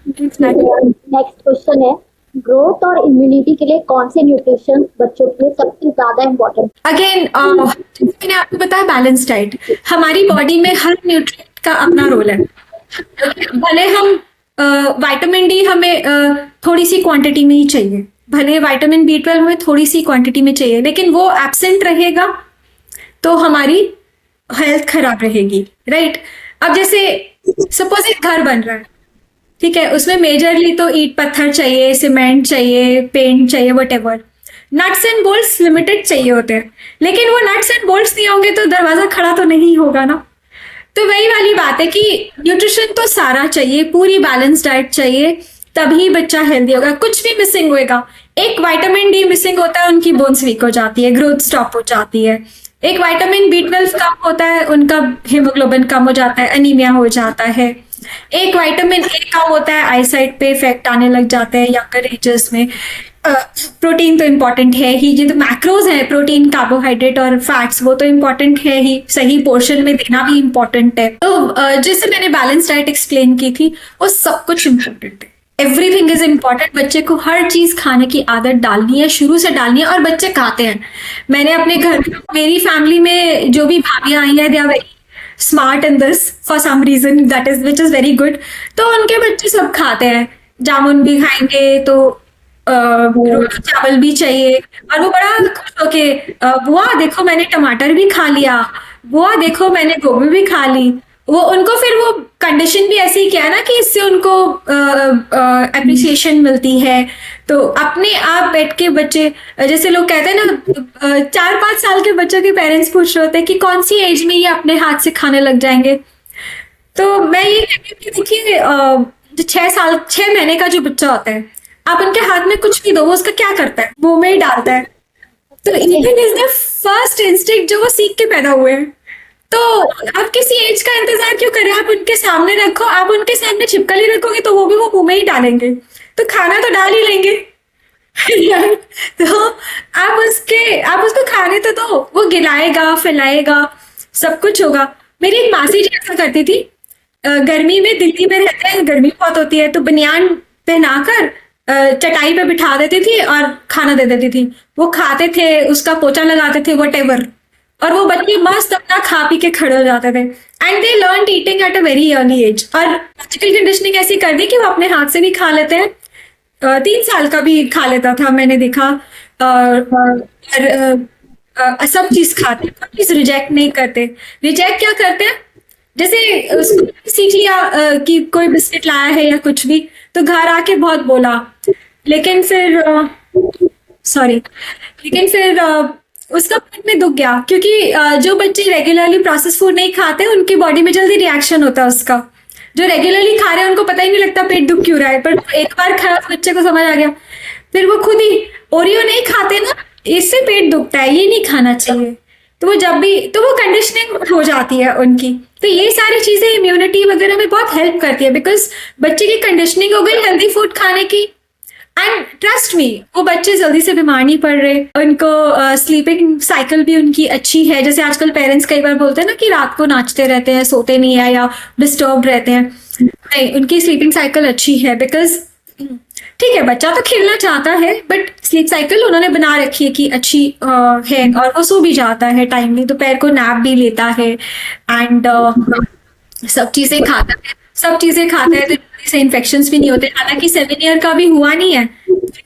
नेक्स्ट क्वेश्चन है, ग्रोथ और इम्यूनिटी के लिए कौन से न्यूट्रिशन बच्चों के लिए सबसे ज्यादा इम्पोर्टेंट?
अगेन मैंने आपको बताया बैलेंस डाइट। हमारी बॉडी में हर न्यूट्रिएंट का अपना रोल है। भले हम विटामिन डी हमें थोड़ी सी क्वांटिटी में ही चाहिए, भले विटामिन B12 हमें थोड़ी सी क्वांटिटी में चाहिए, लेकिन वो एब्सेंट रहेगा तो हमारी हेल्थ खराब रहेगी, राइट। अब जैसे सपोज एक घर बन रहा है, ठीक है, उसमें मेजरली तो ईंट पत्थर चाहिए, सीमेंट चाहिए, पेंट चाहिए, whatever. Nuts and bolts limited चाहिए होते हैं, लेकिन वो नट्स एंड बोल्ट्स नहीं होंगे तो दरवाजा खड़ा तो नहीं होगा ना। तो वही वाली बात है कि न्यूट्रिशन तो सारा चाहिए, पूरी बैलेंस डाइट चाहिए, तभी बच्चा हेल्दी होगा। कुछ भी मिसिंग होएगा, एक विटामिन डी मिसिंग होता है, उनकी बोन्स वीक हो जाती है, ग्रोथ स्टॉप हो जाती है। एक विटामिन B12 कम होता है, उनका हीमोग्लोबिन कम हो जाता है, एनीमिया हो जाता है। एक विटामिन A कम होता है, आईसाइट पे इफेक्ट आने लग जाते हैं यंगर एजेस में। प्रोटीन तो इम्पॉर्टेंट है ही, जो तो मैक्रोज है, प्रोटीन, कार्बोहाइड्रेट और फैट्स, वो तो इम्पॉर्टेंट है ही, सही पोर्शन में देना भी इम्पॉर्टेंट है। तो जैसे मैंने बैलेंस डाइट एक्सप्लेन की थी, वो सब कुछ इम्पोर्टेंट है, एवरीथिंग इज इम्पॉर्टेंट। बच्चे को हर चीज खाने की आदत डालनी है, शुरू से डालनी है, और बच्चे खाते हैं। मैंने अपने घर, मेरी फैमिली में जो भी भाभियां आई है, they are very smart in this for some reason, that is which is very good. तो उनके बच्चे सब खाते हैं, जामुन भी खाएंगे, तो रोटी चावल भी चाहिए, और वो बड़ा खुश होके बुआ देखो मैंने टमाटर भी खा लिया, बुआ देखो मैंने गोभी भी खा ली, वो उनको फिर वो कंडीशन भी ऐसी किया ना कि इससे उनको एप्रिसिएशन मिलती है। तो अपने आप बैठ के बच्चे, जैसे लोग कहते हैं ना 4-5 साल के बच्चों के पेरेंट्स पूछ रहे होते हैं कि कौन सी एज में ये अपने हाथ से खाने लग जाएंगे। तो मैं ये कहती हूँ कि देखिए जो 6 महीने का जो बच्चा होता है, आप उनके हाथ में कुछ भी दो, वो उसका क्या करता है, मुंह में ही डालता है। तो eating is the first instinct जो वो सीख के पैदा हुए हैं। तो आप किसी एज का इंतजार क्यों करें, आप उनके सामने रखो, आप उनके सामने छिपकली रखोगे तो वो भी वो मुंह में ही डालेंगे, तो खाना तो डाल ही लेंगे। तो आप उसको खाने तो दो, वो गिलाएगा, फैलाएगा, सब कुछ होगा। मेरी एक मासी जी ऐसा करती थी, गर्मी में दिल्ली में रहते हैं, गर्मी बहुत होती है, तो बनियान पहनाकर चटाई पे बिठा देती थी और खाना दे देती थी। वो खाते थे, उसका पोछा लगाते थे, वट और वो बच्चे मस्त अपना खा पी के खड़े हो जाते थे। And they learn eating at a very early age. और फिजिकल कंडीशनिंग ऐसी कर दी कि वो अपने हाथ से भी खा लेते हैं। 3 साल का भी खा लेता था, मैंने देखा। सब चीज खाते, कोई चीज रिजेक्ट नहीं करते। रिजेक्ट क्या करते हैं, जैसे उसको सीख लिया कि कोई बिस्किट लाया है या कुछ भी, तो घर आके बहुत बोला, लेकिन फिर उसका पेट में दुख गया, क्योंकि जो बच्चे रेगुलरली प्रोसेस फूड नहीं खाते उनकी बॉडी में जल्दी रिएक्शन होता है उसका। जो रेगुलरली खा रहे हैं उनको पता ही नहीं लगता पेट दुख क्यों रहा है, पर एक बार खाया बच्चे को समझ आ गया, फिर वो खुद ही ओरियो नहीं खाते ना, इससे पेट दुखता है, ये नहीं खाना चाहिए। तो वो जब भी, तो वो कंडीशनिंग हो जाती है उनकी। तो ये सारी चीजें इम्यूनिटी वगैरह में बहुत हेल्प करती है, बिकॉज बच्चे की कंडीशनिंग हो गई हेल्दी फूड खाने की। एंड ट्रस्ट मी, वो बच्चे जल्दी से बीमार नहीं पड़ रहे, उनको स्लीपिंग साइकिल भी उनकी अच्छी है। जैसे आजकल पेरेंट्स कई बार बोलते हैं ना कि रात को नाचते रहते हैं, सोते नहीं है या डिस्टर्ब रहते हैं, नहीं, उनकी स्लीपिंग साइकिल अच्छी है। बिकॉज ठीक है, बच्चा तो खेलना चाहता है, बट स्लीप साइकिल उन्होंने बना रखी है कि अच्छी है, और वो सो भी जाता है टाइमली, दोपहर को नैप भी लेता है, एंड सब चीजें खाता है, तो से इन्फेक्शंस भी नहीं होते। हालांकि 7 ईयर का भी हुआ नहीं है,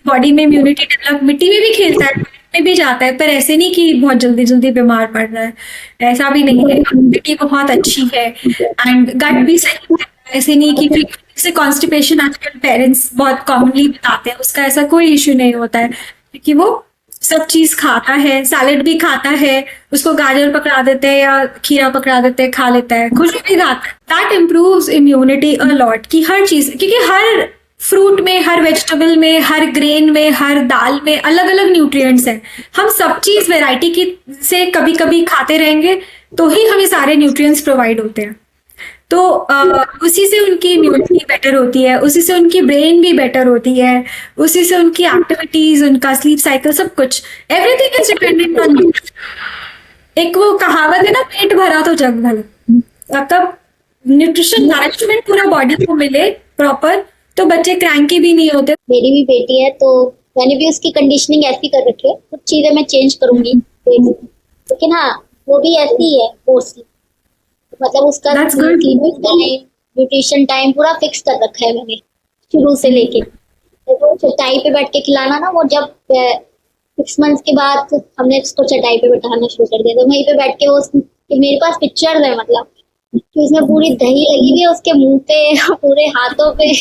बॉडी में इम्यूनिटी डेवलप, मिट्टी में भी खेलता है, में भी जाता है, पर ऐसे नहीं कि बहुत जल्दी जल्दी बीमार पड़ रहा है, ऐसा भी नहीं है। इम्यूनिटी बहुत अच्छी है, एंड गट भी सही है, ऐसे नहीं कि जैसे कॉन्स्टिपेशन आजकल पेरेंट्स बहुत कॉमनली बताते हैं, उसका ऐसा कोई इश्यू नहीं होता है, क्योंकि वो सब चीज खाता है, सैलेड भी खाता है, उसको गाजर पकड़ा देते हैं या खीरा पकड़ा देते हैं, खा लेता है, कुछ भी खाता है। That improves immunity a lot, की हर चीज, क्योंकि हर फ्रूट में, हर वेजिटेबल में, हर ग्रेन में, हर दाल में अलग अलग न्यूट्रिएंट्स हैं। हम सब चीज वेराइटी की से कभी कभी खाते रहेंगे तो ही हमें सारे न्यूट्रिएंट्स प्रोवाइड होते हैं। तो उसी से उनकी इम्यूनिटी बेटर होती है, उसी से उनकी ब्रेन भी बेटर होती है, उसी से उनकी एक्टिविटीज, उनका स्लीप साइकिल, सब कुछ, एवरीथिंग इज डिपेंडेंट ऑन। एक वो कहावत है ना, पेट भरा तो जग भरा। मतलब न्यूट्रिशन मैनेजमेंट पूरा बॉडी को मिले प्रॉपर, तो बच्चे क्रैंकी भी नहीं होते।
मेरी भी बेटी है, तो मैंने भी उसकी कंडीशनिंग ऐसी कर रखी है, कुछ चीजें मैं चेंज करूंगी, लेकिन हाँ वो भी ऐसी है मोस्टली। मतलब उसका न्यूट्रिशन टाइम पूरा फिक्स कर रखा है मैंने शुरू से लेके। तो चटाई पे बैठ के खिलाना ना, वो जब 6 मंथ्स के बाद हमने उसको चटाई पे बैठाना शुरू कर दिया, तो वहीं पे बैठ के वो, मेरे पास पिक्चर है, मतलब कि उसमें पूरी दही लगी हुई है उसके मुंह पे, पूरे हाथों पे।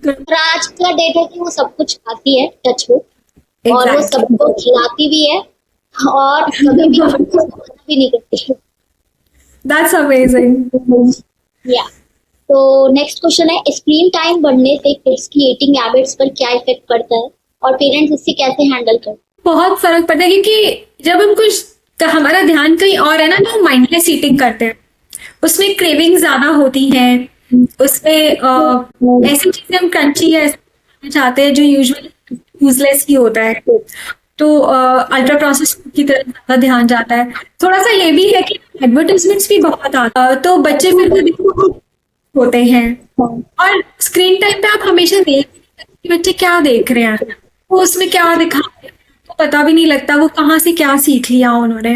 और आज का डेट है कि वो सब कुछ खाती है, टच वो, और वो सबको खिलाती भी है, और कभी भी भी नहीं करती।
That's amazing.
Yeah. तो नेक्स्ट क्वेश्चन है, स्क्रीन टाइम बढ़ने से किड्स की ईटिंग हैबिट्स पर क्या इफेक्ट पड़ता है और पेरेंट्स इससे कैसे हैंडल करते हैं?
बहुत फर्क पड़ता है, क्योंकि जब हम कुछ, हमारा ध्यान कहीं और है ना, तो हम माइंडलेस ईटिंग करते हैं, उसमें क्रेविंग ज्यादा होती है, उसमें ऐसी चीजें हम क्रंची है चाहते हैं जो यूजुअली यूजलेस ही होता है, तो अल्ट्रा प्रोसेस की तरफ ज्यादा ध्यान जाता है। थोड़ा सा ये भी है कि एडवर्टाइजमेंट्स भी बहुत आता है, तो बच्चे फिर होते हैं, और स्क्रीन टाइम पे आप हमेशा देख कि बच्चे क्या देख रहे हैं, वो उसमें क्या दिखा रहे हैं, तो पता भी नहीं लगता वो कहाँ से क्या सीख लिया उन्होंने।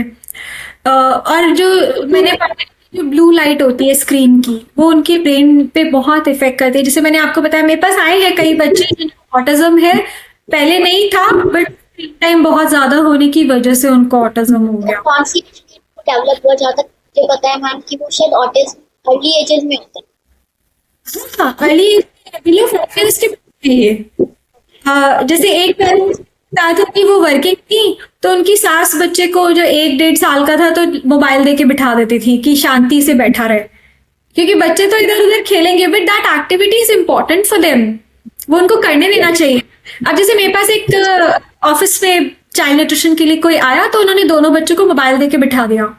और जो मैंने जो ब्लू लाइट होती है स्क्रीन की, वो उनके ब्रेन पे बहुत इफेक्ट करती है। जैसे मैंने आपको बताया, मेरे पास आए हैं कई बच्चे जिनको ऑटिज्म है, पहले नहीं था, बट स्क्रीन टाइम बहुत ज्यादा होने की वजह से उनको ऑटिज्म हो गया।
कौन सी डेवलप हुआ, मुझे पता है मैम कि वो शायद ऑटिज्म अर्ली एजेस में होता है।
हाँ, अर्ली बिलो 5 इयर्स के बच्चे हैं। जैसे एक पेरेंट साथ होती वो वर्किंग थी, तो उनकी सास बच्चे को जो 1-1.5 साल का था तो मोबाइल दे के बिठा देती थी कि शांति से बैठा रहे, क्योंकि बच्चे तो इधर उधर खेलेंगे, but that activity is important for them, वो उनको करने देना चाहिए। अब जैसे मेरे पास एक ऑफिस में चाइल्ड न्यूट्रिशन के लिए कोई आया, तो उन्होंने दोनों बच्चों को मोबाइल दे के बिठा दिया।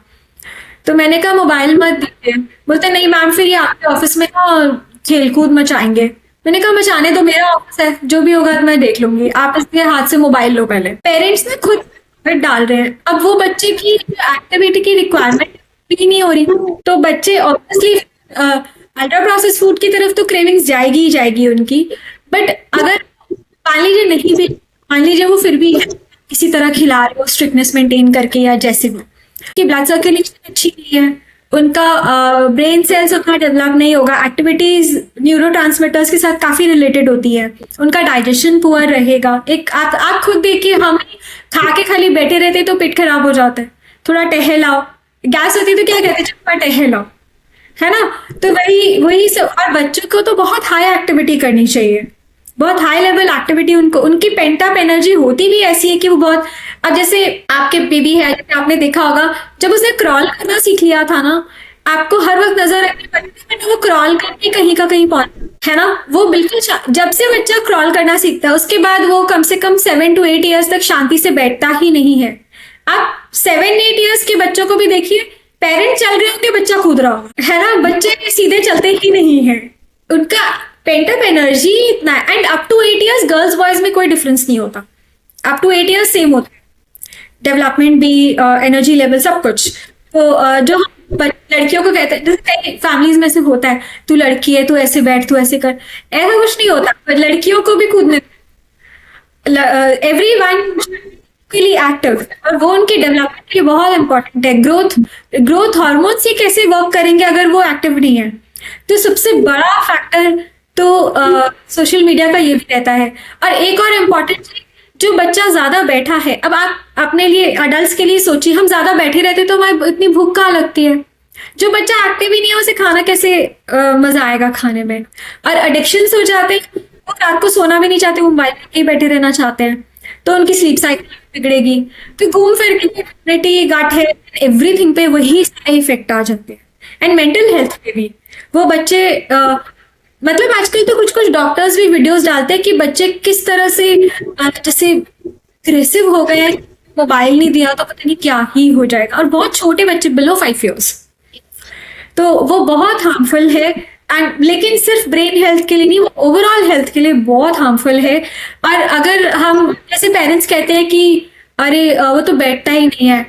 तो मैंने कहा मोबाइल मत दीजिए, बोलते नहीं मैम फिर ये आपके ऑफिस में ना खेलकूद मचाएंगे। मैंने कहा मचाने दो, मेरा ऑफिस है, जो भी होगा मैं देख लूंगी, आप इसके हाथ से मोबाइल लो। पहले पेरेंट्स ना खुद एफर्ट डाल रहे हैं, अब वो बच्चे की एक्टिविटी की रिक्वायरमेंट भी नहीं हो रही, तो बच्चे ऑब्वियसली अल्ट्रा प्रोसेस फूड की तरफ तो क्रेविंग्स जाएगी ही जाएगी उनकी। बट अगर मान लीजिए नहीं भी, मान लीजिए वो फिर भी किसी तरह खिला रहे हो स्ट्रिक्टनेस मेंटेन करके या जैसे भी, कि ब्लड सर्कुलेशन अच्छी नहीं है, उनका ब्रेन सेल्स उतना डेवलप नहीं होगा, एक्टिविटीज न्यूरोट्रांसमीटर्स के साथ काफी रिलेटेड होती है, उनका डाइजेशन पुअर रहेगा। एक आप खुद देखिए, हम खा के खाली बैठे रहते तो पेट खराब हो जाता है, थोड़ा टहलाओ, गैस होती तो क्या कहते हैं टहलाओ, है ना। तो वही वही सब। और बच्चों को तो बहुत हाई एक्टिविटी करनी चाहिए, बहुत हाई लेवल एक्टिविटी। उनको उनकी पेंटअप एनर्जी होती भी ऐसी है कि वो बहुत, अब जैसे आपके बेबी है, जैसे आपने देखा होगा जब उसने क्रॉल करना सीख लिया था ना, आपको हर वक्त नजर रखनी पड़ती है वो क्रॉल करके कहीं का कहीं पहुंच, है ना। वो बिल्कुल जब से बच्चा क्रॉल करना सीखता है उसके बाद वो कम से कम 7 to 8 ईयर्स तक शांति से बैठता ही नहीं है। आप 7-8 ईयर्स के बच्चों को भी देखिए, पेरेंट चल रहे होंगे बच्चा कूद रहा होगा, है ना, बच्चे सीधे चलते ही नहीं है, उनका पेंटअप एनर्जी इतना है। And up to 8 years girls boys में कोई डिफरेंस नहीं होता, अप टू 8 ईयर्स सेम होता है, डेवलपमेंट भी, एनर्जी लेवल सब कुछ। तो जो हम लड़कियों को कहते हैं, जैसे कई फैमिलीज में से होता है तू लड़की है, तू ऐसे बैठ, तू ऐसे कर, ऐसा कुछ नहीं होता। पर लड़कियों को भी कूदने, एवरीवन एक्टिव, और वो उनके डेवलपमेंट के लिए बहुत इंपॉर्टेंट है। ग्रोथ हार्मोन्स ये कैसे वर्क करेंगे अगर वो एक्टिविटी है। तो सबसे बड़ा फैक्टर तो सोशल मीडिया का ये भी रहता है। और एक और इम्पॉर्टेंट चीज, जो बच्चा ज्यादा बैठा है, अब आप अपने लिए अडल्ट के लिए सोचिए, हम ज्यादा बैठे रहते तो हमें इतनी भूख कहाँ लगती है। जो बच्चा एक्टिव ही नहीं है उसे खाना कैसे मजा आएगा खाने में। और एडिक्शंस हो जाते हैं, वो रात को सोना भी नहीं चाहते, वो मोबाइल पे बैठे रहना चाहते हैं, तो उनकी स्लीप साइकिल बिगड़ेगी। तो घूम फिर के इम्यूनिटी, गट हेल्थ, एवरीथिंग पे वही सारे इफेक्ट आ जाते हैं। एंड मेंटल हेल्थ पे भी वो बच्चे मतलब आजकल तो कुछ कुछ डॉक्टर्स भी वीडियोस डालते हैं कि बच्चे किस तरह से जैसे एग्रेसिव हो गए हैं, मोबाइल नहीं दिया तो पता नहीं क्या ही हो जाएगा। और बहुत छोटे बच्चे बिलो 5 ईयर्स, तो वो बहुत हार्मफुल है। एंड लेकिन सिर्फ ब्रेन हेल्थ के लिए नहीं, वो ओवरऑल हेल्थ के लिए बहुत हार्मफुल है। और अगर हम जैसे पेरेंट्स कहते हैं कि अरे वो तो बैठता ही नहीं है,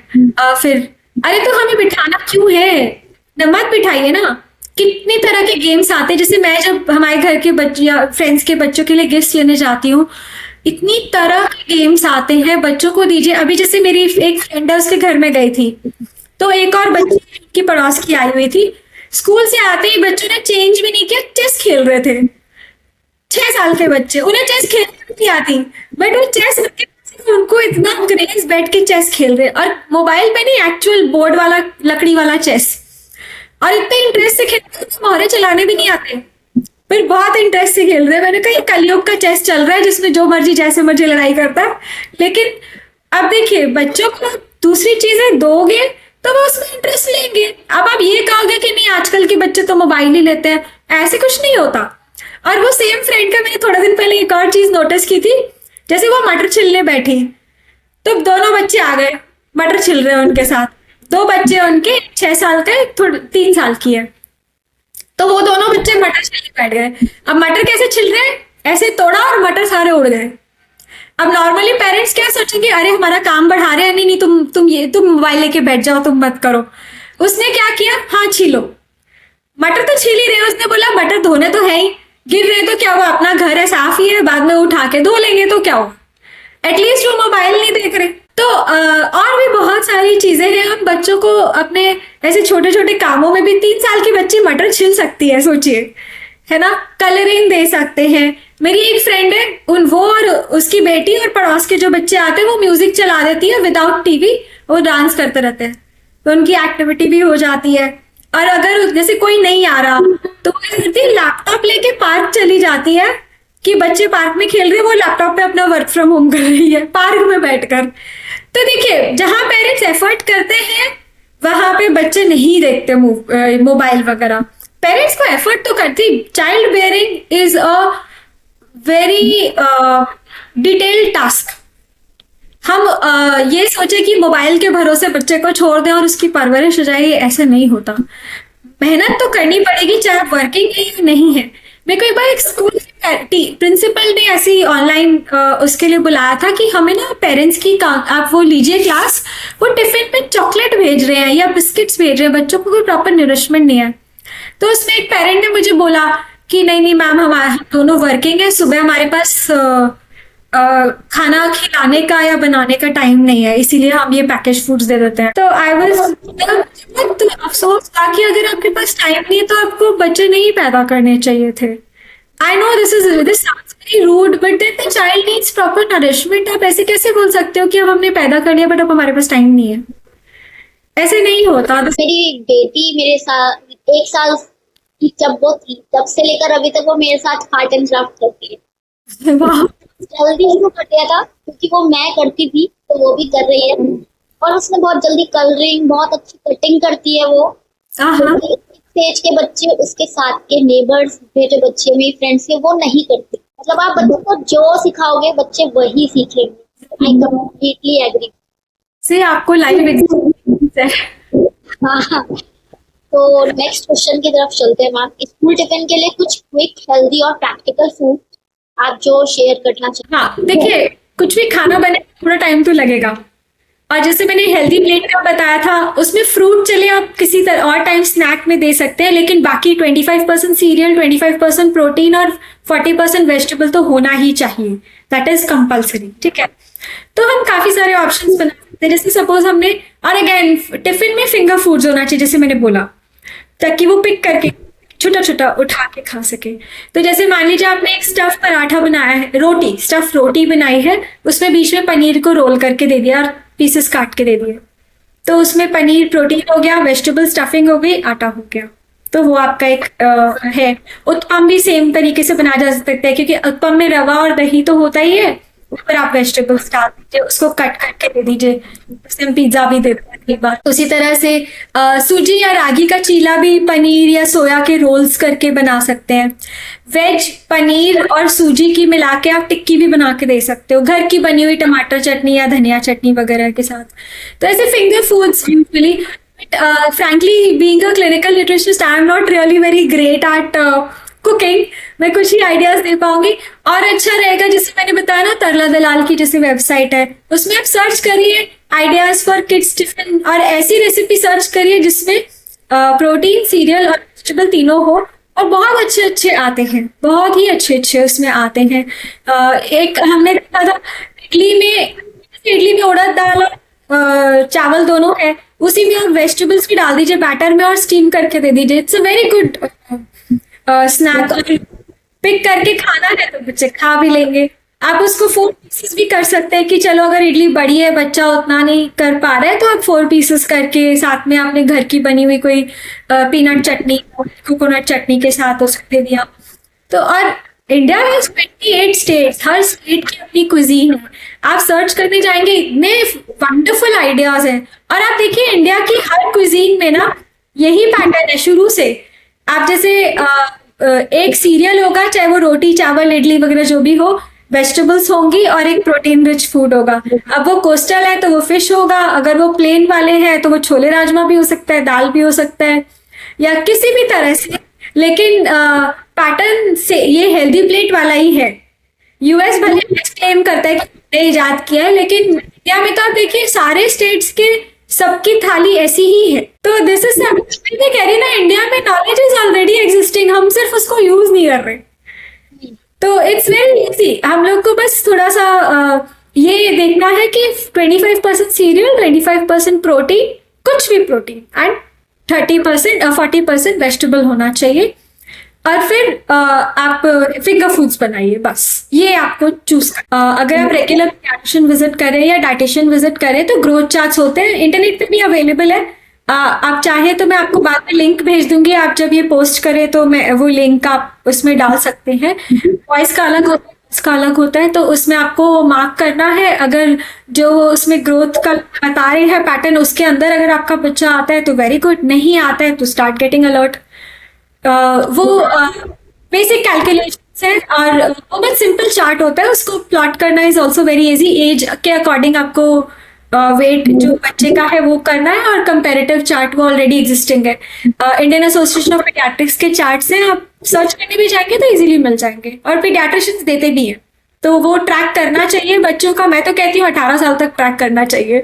फिर अरे तो हमें बिठाना क्यों है, मत बिठाइए ना। कितनी तरह के गेम्स आते हैं, जैसे मैं जब हमारे घर के बच्चे या फ्रेंड्स के बच्चों के लिए गिफ्ट लेने जाती हूँ, इतनी तरह के गेम्स आते हैं, बच्चों को दीजिए। अभी जैसे मेरी एक फ्रेंड है, उसके घर में गई थी, तो एक और बच्ची की पड़ोस की आई हुई थी, स्कूल से आते ही बच्चों ने चेंज भी नहीं किया, चेस खेल रहे थे। 6 साल के बच्चे, उन्हें चेस खेलने नहीं आती, बट वो चेस उनको इतना क्रेज, बैठ के चेस खेल रहे, और मोबाइल पे नहीं, एक्चुअल बोर्ड वाला लकड़ी वाला चेस, और इतने इंटरेस्ट से खेल रहे, मोहरे चलाने भी नहीं आते, फिर बहुत इंटरेस्ट से खेल रहे हैं। मैंने कहा ये कलयुग का चेस चल रहा है जिसमें जो मर्जी जैसे मर्जी लड़ाई करता है। लेकिन अब देखिए, बच्चों को दूसरी चीजें दोगे तो वो उसमें इंटरेस्ट लेंगे। अब आप ये कहोगे कि नहीं आजकल के बच्चे तो मोबाइल ही लेते हैं, ऐसे कुछ नहीं होता। और वो सेम फ्रेंड का मैंने थोड़ा दिन पहले एक और चीज नोटिस की थी, जैसे वो मटर छिलने बैठी तो दोनों बच्चे आ गए, मटर छिल रहे हैं उनके साथ, 2 बच्चे उनके 6 साल के, 3 साल की है, तो वो दोनों बच्चे मटर छिलने बैठ गए। अब मटर कैसे छिल रहे हैं, ऐसे तोड़ा और मटर सारे उड़ गए। अब नॉर्मली पेरेंट्स क्या सोचेंगे, अरे हमारा काम बढ़ा रहे हैं, नहीं नहीं तुम मोबाइल लेके बैठ जाओ, तुम मत करो। उसने क्या किया, हाँ छीलो, मटर तो छील ही रहे, उसने बोला मटर धोने तो है ही, गिर रहे तो क्या हुआ, अपना घर है, साफ ही है, बाद में उठा के धो लेंगे तो क्या हुआ, एटलीस्ट वो मोबाइल नहीं देख रहे। तो और भी बहुत सारी चीजें हैं, हम बच्चों को अपने ऐसे छोटे छोटे कामों में भी, 3 साल की बच्ची मटर छिल सकती है, सोचिए, है ना, कलरिंग दे सकते हैं। मेरी एक फ्रेंड है, वो और उसकी बेटी और पड़ोस के जो बच्चे आते हैं वो म्यूजिक चला देती है विदाउट टीवी, वो डांस करते रहते हैं। तो उनकी एक्टिविटी भी हो जाती है। और अगर जैसे कोई नहीं आ रहा तो लैपटॉप लेके पार्क चली जाती है कि बच्चे पार्क में खेल रहे हैं, वो लैपटॉप पे अपना वर्क फ्रॉम होम कर रही है पार्क में बैठकर। तो देखिए, जहां पेरेंट्स एफर्ट करते हैं वहां पे बच्चे नहीं देखते मोबाइल वगैरह। पेरेंट्स को एफर्ट तो करती। Child bearing is a very detailed task. हम ये सोचे कि मोबाइल के भरोसे बच्चे को छोड़ दें और उसकी परवरिश हो जाएगी, ऐसे नहीं होता। मेहनत तो करनी पड़ेगी, चाहे आप वर्किंग है या नहीं है। मेरे को एक बार एक स्कूल प्रिंसिपल ने ऐसी ऑनलाइन उसके लिए बुलाया था कि हमें ना पेरेंट्स की आप वो लीजिए क्लास, वो टिफिन में चॉकलेट भेज रहे हैं या बिस्किट्स भेज रहे हैं, बच्चों को कोई प्रॉपर नरिशमेंट नहीं है। तो उसमें एक पेरेंट ने मुझे बोला कि नहीं नहीं मैम, हम दोनों वर्किंग है, सुबह हमारे पास खाना खिलाने का या बनाने का टाइम नहीं है, इसीलिए हम ये पैकेज फूड्स दे देते हैं। तो आई वाज बहुत अफसोस था कि अगर आपके पास टाइम नहीं है तो आपको बच्चे नहीं पैदा करने चाहिए थे। I know this sounds very rude, but then the child needs proper nourishment. आप ऐसे कैसे बोल सकते हो कि अब हमने पैदा कर लिया बट अब हमारे पास टाइम नहीं है? ऐसे नहीं होता।
मेरी बेटी मेरे साथ 1 साल की जब वो थी, तब से लेकर अभी तक वो मेरे साथ आर्ट एंड क्राफ्ट करती है।
वाह,
जल्दी शुरू कर दिया था क्योंकि वो मैं करती थी तो वो भी कर रही है, और उसने बहुत जल्दी कलरिंग, बहुत अच्छी कटिंग करती है वो। स्टेज के बच्चे, उसके साथ के नेबर्स, जो बच्चे मेरे फ्रेंड्स के, वो नहीं करते। मतलब आप बच्चों को जो सिखाओगे बच्चे वही सीखेंगे। आई कंप्लीटली एग्री
से आपको लाइव एक्सपीरियंस है।
हाँ। तो नेक्स्ट क्वेश्चन की तरफ चलते हैं मैम। स्कूल टिफिन के लिए कुछ क्विक, हेल्दी और प्रैक्टिकल फूड आप जो शेयर करना चाहते हैं?
हाँ देखिए, कुछ भी खाना बने थोड़ा टाइम तो लगेगा, और जैसे मैंने हेल्दी प्लेट का बताया था, उसमें फ्रूट चले आप किसी तरह और टाइम स्नैक में दे सकते हैं, लेकिन बाकी 25% सीरियल, 25% प्रोटीन और 40% वेजिटेबल तो होना ही चाहिए। दैट इज कंपल्सरी, ठीक है। तो हम काफी सारे ऑप्शंस बना सकते हैं। जैसे सपोज हमने, और अगेन टिफिन में फिंगर फूड्स होना चाहिए, जैसे मैंने बोला, ताकि वो पिक करके छोटा छोटा उठा के खा सके। तो जैसे मान लीजिए आपने एक स्टफ पराठा बनाया है, स्टफ रोटी बनाई है, उसमें बीच में पनीर को रोल करके दे दिया और पीसेस काट के दे दिए, तो उसमें पनीर प्रोटीन हो गया, वेजिटेबल स्टफिंग हो गई, आटा हो गया। तो वो आपका एक है। उत्पम भी सेम तरीके से बनाया जा सकता है, क्योंकि उत्पम में रवा और दही तो होता ही है, ऊपर आप वेजिटेबल्स डाल दीजिए, उसको कट करके दे दीजिए। जैसे हम पिज्जा भी देते हैं एक बार, उसी तरह से सूजी या रागी का चीला भी पनीर या सोया के रोल्स करके बना सकते हैं। वेज पनीर और सूजी की मिला के आप टिक्की भी बना के दे सकते हो, घर की बनी हुई टमाटर चटनी या धनिया चटनी वगैरह के साथ। तो ऐसे finger foods usually, frankly being a clinical nutritionist I am not really very great at cooking. मैं कुछ ही आइडियाज दे पाऊंगी। और अच्छा रहेगा, जैसे मैंने बताया ना, तरला दलाल की जैसे वेबसाइट है, उसमें आप सर्च करिए आइडियाज फॉर किड्स टिफिन, और ऐसी रेसिपी सर्च करिए जिसमें प्रोटीन, सीरियल और वेजिटेबल तीनों हो, और बहुत अच्छे अच्छे आते हैं, बहुत ही अच्छे अच्छे उसमें आते हैं। एक हमने देखा था इडली में उड़द दाल और चावल दोनों है, उसी में आप वेजिटेबल्स भी डाल दीजिए बैटर में और स्टीम करके दे दीजिए। It's a very good snack. Pick करके खाना है तो बच्चे खा भी लेंगे। आप उसको 4 पीसेस भी कर सकते हैं कि चलो अगर इडली बड़ी है, बच्चा उतना नहीं कर पा रहा है, तो आप 4 पीसेस करके साथ में आपने घर की बनी हुई कोई पीनट चटनी, कोकोनट चटनी के साथ उसको दे दिया। तो और इंडिया में 28 स्टेट्स, हर स्टेट की अपनी कुजीन है। आप सर्च करने जाएंगे, इतने वंडरफुल आइडियाज हैं। और आप देखिए, इंडिया की हर कुजीन में ना यही पैटर्न है शुरू से। आप जैसे एक सीरियल होगा, चाहे वो रोटी, चावल, इडली वगैरह जो भी हो, वेजिटेबल्स होंगी और एक प्रोटीन रिच फूड होगा। अब वो कोस्टल है तो वो फिश होगा, अगर वो प्लेन वाले हैं तो वो छोले राजमा भी हो सकता है, दाल भी हो सकता है, या किसी भी तरह से। लेकिन पैटर्न से ये हेल्दी प्लेट वाला ही है। यूएस भले क्लेम करता है कि इजाद किया है, लेकिन इंडिया में तो आप देखिए सारे स्टेट्स के सबकी थाली ऐसी ही है। तो दिस इज मैं कह रही ना, इंडिया में नॉलेज इज ऑलरेडी एग्जिस्टिंग, हम सिर्फ उसको यूज नहीं कर रहे। तो इट्स वेरी इजी, हम लोग को बस थोड़ा सा ये देखना है कि 25% सीरियल, 25% प्रोटीन, कुछ भी प्रोटीन, एंड 40% वेजिटेबल होना चाहिए। और फिर आप फिंगर फूड्स बनाइए, बस ये आपको चूज कर। अगर आप रेगुलर डाइटिशियन विजिट करें या डाइटिशियन विजिट करें तो ग्रोथ चार्ट्स होते हैं, इंटरनेट पे भी अवेलेबल है, आप चाहे तो मैं आपको बाद में लिंक भेज दूंगी, आप जब ये पोस्ट करें तो मैं वो लिंक आप उसमें डाल सकते हैं। वॉइस का अलग होता है, इसका अलग होता है, तो उसमें आपको मार्क करना है। अगर जो उसमें ग्रोथ का बता रहे हैं पैटर्न, उसके अंदर अगर आपका बच्चा आता है तो वेरी गुड, नहीं आता है तो स्टार्ट गेटिंग अलर्ट। वो बेसिक कैलकुलेशन है और वो बहुत सिंपल चार्ट होता है, उसको प्लॉट करना is also very easy. Age के अकॉर्डिंग आपको वेट जो बच्चे का है वो करना है, और कंपैरेटिव चार्ट वो ऑलरेडी एग्जिस्टिंग है। इंडियन एसोसिएशन ऑफ पीडियाट्रिक्स के चार्ट्स हैं, आप सर्च करने भी जाएंगे तो इजीली मिल जाएंगे, और पीडियाट्रिशियंस देते भी हैं, तो वो ट्रैक करना चाहिए बच्चों का। मैं तो कहती हूँ 18 साल तक ट्रैक करना चाहिए,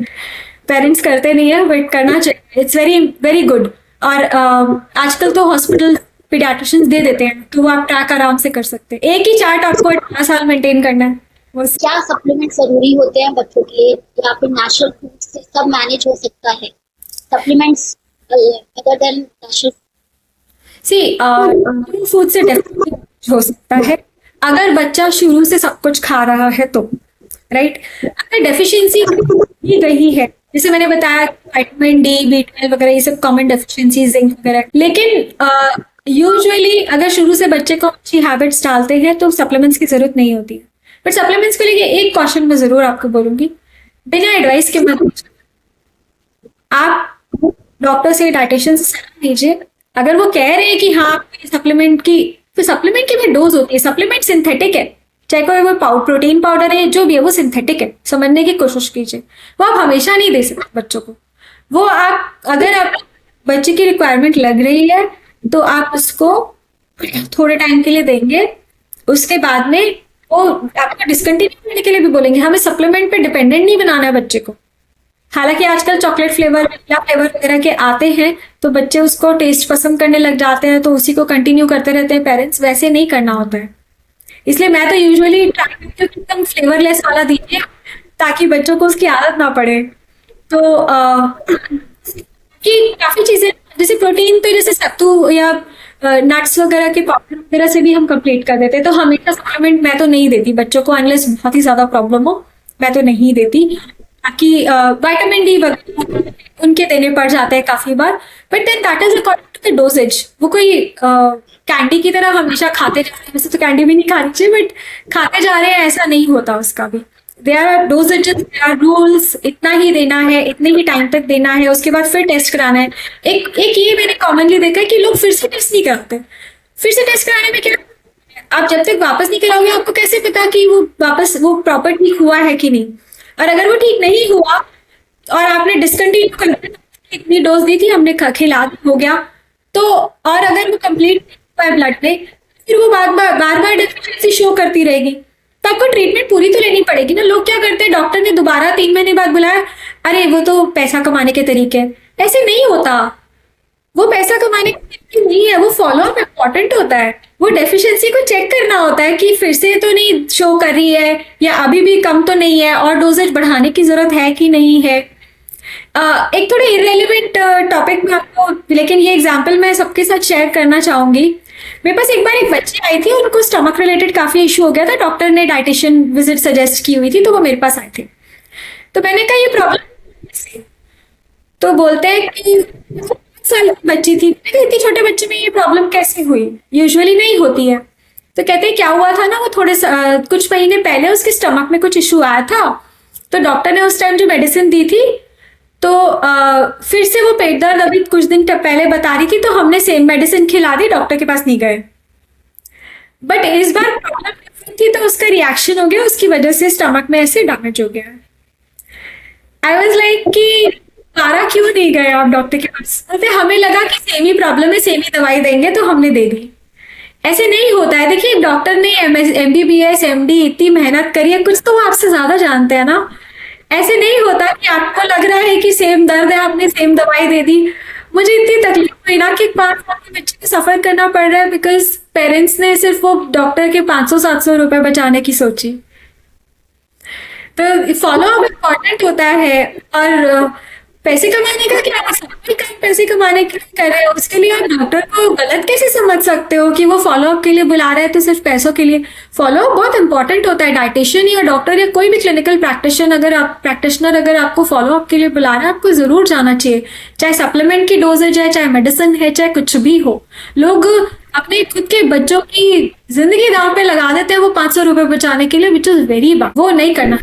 पेरेंट्स करते नहीं है बट करना चाहिए, इट्स वेरी वेरी गुड। और आजकल तो हॉस्पिटल पीडियाट्रिशियंस दे देते हैं, तो वो आप ट्रैक आराम से कर सकते हैं। एक ही चार्ट आपको 18 साल मेंटेन करना है बस।
क्या सप्लीमेंट जरूरी होते हैं बच्चों के लिए, या फिर नेचुरल फूड से सब मैनेज हो सकता है? Supplements other than natural?
See food से डेफिनेटली हो सकता है, अगर बच्चा शुरू से सब कुछ खा रहा है तो, राइट। अगर डेफिशिएंसी दी गई है, जैसे मैंने बताया विटामिन डी, B12 वगैरह, ये सब कॉमन डेफिशिएंसी, जिंक वगैरह, लेकिन यूजुअली अगर शुरू से बच्चे को अच्छी हैबिट्स डालते हैं तो सप्लीमेंट्स की जरूरत नहीं होती है। बट सप्लीमेंट्स को लेके एक क्वेश्चन मैं जरूर आपको बोलूंगी, बिना एडवाइस के मत आप डॉक्टर से, डाइटिशियन से सलाह लीजिए। अगर वो कह रहे हैं कि हाँ सप्लीमेंट की, तो सप्लीमेंट की भी डोज होती है, सप्लीमेंट सिंथेटिक है, चाहे कोई वो प्रोटीन पाउडर है, जो भी है वो सिंथेटिक है, समझने की कोशिश कीजिए। वो आप हमेशा नहीं दे सकते बच्चों को, वो आप अगर आप बच्चे की रिक्वायरमेंट लग रही है तो आप उसको थोड़े टाइम के लिए देंगे, उसके बाद में वो आपको डिसकंटिन्यू करने के लिए भी बोलेंगे। हमें सप्लीमेंट पे डिपेंडेंट नहीं बनाना है बच्चे को। हालांकि आजकल चॉकलेट फ्लेवर, वनीला फ्लेवर वगैरह के आते हैं तो बच्चे उसको टेस्ट पसंद करने लग जाते हैं, तो उसी को कंटिन्यू करते रहते हैं पेरेंट्स। वैसे नहीं करना होता है, इसलिए मैं तो यूजुअली ट्राई करती हूँ कि एकदम फ्लेवरलेस वाला दीजिए, ताकि बच्चों को उसकी आदत ना पड़े। तो कि काफी चीजें जैसे प्रोटीन, तो जैसे सत्तू या नट्स वगैरह के पाउडर वगैरह से भी हम कंप्लीट कर देते हैं। तो हमेशा सप्लीमेंट मैं तो नहीं देती बच्चों को, अनलेस बहुत ही ज्यादा प्रॉब्लम हो, मैं तो नहीं देती। ताकि विटामिन डी वगैरह उनके देने पड़ जाते हैं काफी बार, but then that is according to the dosages. वो कोई कैंडी की तरह हमेशा खाते जा रहे हैं, वैसे तो कैंडी भी नहीं खानी चाहिए, बट खाते जा रहे हैं ऐसा नहीं होता उसका भी। There are dosages, there are rules, इतना ही देना है, इतने ही टाइम तक देना है, उसके बाद फिर टेस्ट कराना है। एक ये मैंने कॉमनली देखा है कि लोग फिर से टेस्ट नहीं कराते। फिर से टेस्ट कराने में क्या, आप जब तक वापस नहीं कराओगे आपको कैसे पता कि वो वापस वो प्रॉपर ठीक हुआ है कि नहीं। और अगर वो ठीक नहीं हुआ और आपने डिसकंटिन्यू कर दिया, इतनी डोज दी थी हमने, खिला हो गया तो, और अगर वो कंप्लीट ब्लड में, फिर वो बार बार डेफिशिएंसी शो करती रहेगी, तो आपको ट्रीटमेंट पूरी तो लेनी पड़ेगी ना। लोग क्या करते हैं, डॉक्टर ने दोबारा 3 महीने बाद बुलाया, अरे वो तो पैसा कमाने के तरीके हैं। ऐसे नहीं होता, वो पैसा कमाने के तरीके नहीं है, वो फॉलो अप इम्पोर्टेंट होता है। वो डेफिशिएंसी को चेक करना होता है कि फिर से तो नहीं शो कर रही है, या अभी भी कम तो नहीं है, और डोजेज बढ़ाने की जरूरत है कि नहीं है। एक थोड़ा इरेलीवेंट टॉपिक में आपको, लेकिन ये एग्जाम्पल मैं सबके साथ शेयर करना चाहूंगी। मेरे पास एक बार एक बच्ची आई थी, उनको स्टमक रिलेटेड काफी इशू हो गया था, डॉक्टर ने डाइटिशियन विजिट सजेस्ट की हुई थी, तो वो मेरे पास आए थे। तो मैंने कहा ये प्रॉब्लम, तो बोलते हैं कि साल की बच्ची थी, इतनी छोटे बच्चे में ये प्रॉब्लम कैसे हुई, यूजुअली नहीं होती है। तो कहते हैं क्या हुआ था ना, वो थोड़े कुछ महीने पहले उसके स्टमक में कुछ इशू आया था, तो डॉक्टर ने उस टाइम जो मेडिसिन दी थी, तो फिर से वो पेट दर्द अभी कुछ दिन पहले बता रही थी, तो हमने सेम मेडिसिन खिला दी, डॉक्टर के पास नहीं गए। बट इस बार प्रॉब्लम डिफरेंट थी, तो उसका रिएक्शन हो गया, उसकी वजह से स्टमक में ऐसे डैमेज हो गया। आई वॉज लाइक कि दोबारा क्यों नहीं गए आप डॉक्टर के पास? तो हमें लगा कि सेम ही प्रॉब्लम है, सेम ही दवाई देंगे, तो हमने दे दी। ऐसे नहीं होता है। देखिए डॉक्टर ने MBBS MD इतनी मेहनत करी है, कुछ तो वो आपसे ज्यादा जानते हैं ना। ऐसे नहीं होता कि आपको लग रहा है कि सेम दर्द है, आपने सेम दवाई दे दी। मुझे इतनी तकलीफ हुई ना कि 5 साल के बच्चे को सफर करना पड़ रहा है, बिकॉज पेरेंट्स ने सिर्फ वो डॉक्टर के 500-700 रुपए बचाने की सोची। तो फॉलो अप इम्पॉर्टेंट होता है, और पैसे कमाने का क्या है, सब कोई काम पैसे कमाने के लिए कर रहे हो, उसके लिए आप डॉक्टर को गलत कैसे समझ सकते हो कि वो फॉलोअप के लिए बुला रहे हैं तो सिर्फ पैसों के लिए। फॉलोअप बहुत इंपॉर्टेंट होता है। डाइटिशियन या डॉक्टर या कोई भी क्लिनिकल प्रैक्टिशनर अगर आपको फॉलोअप के लिए बुला रहा है, आपको जरूर जाना चाहिए, चाहे सप्लीमेंट की डोजेज है, चाहे मेडिसिन है, चाहे कुछ भी हो। लोग अपने खुद के बच्चों की जिंदगी दांव पे लगा देते हैं वो 500 रुपए बचाने के लिए, विच इज वेरी बैड। वो नहीं करना।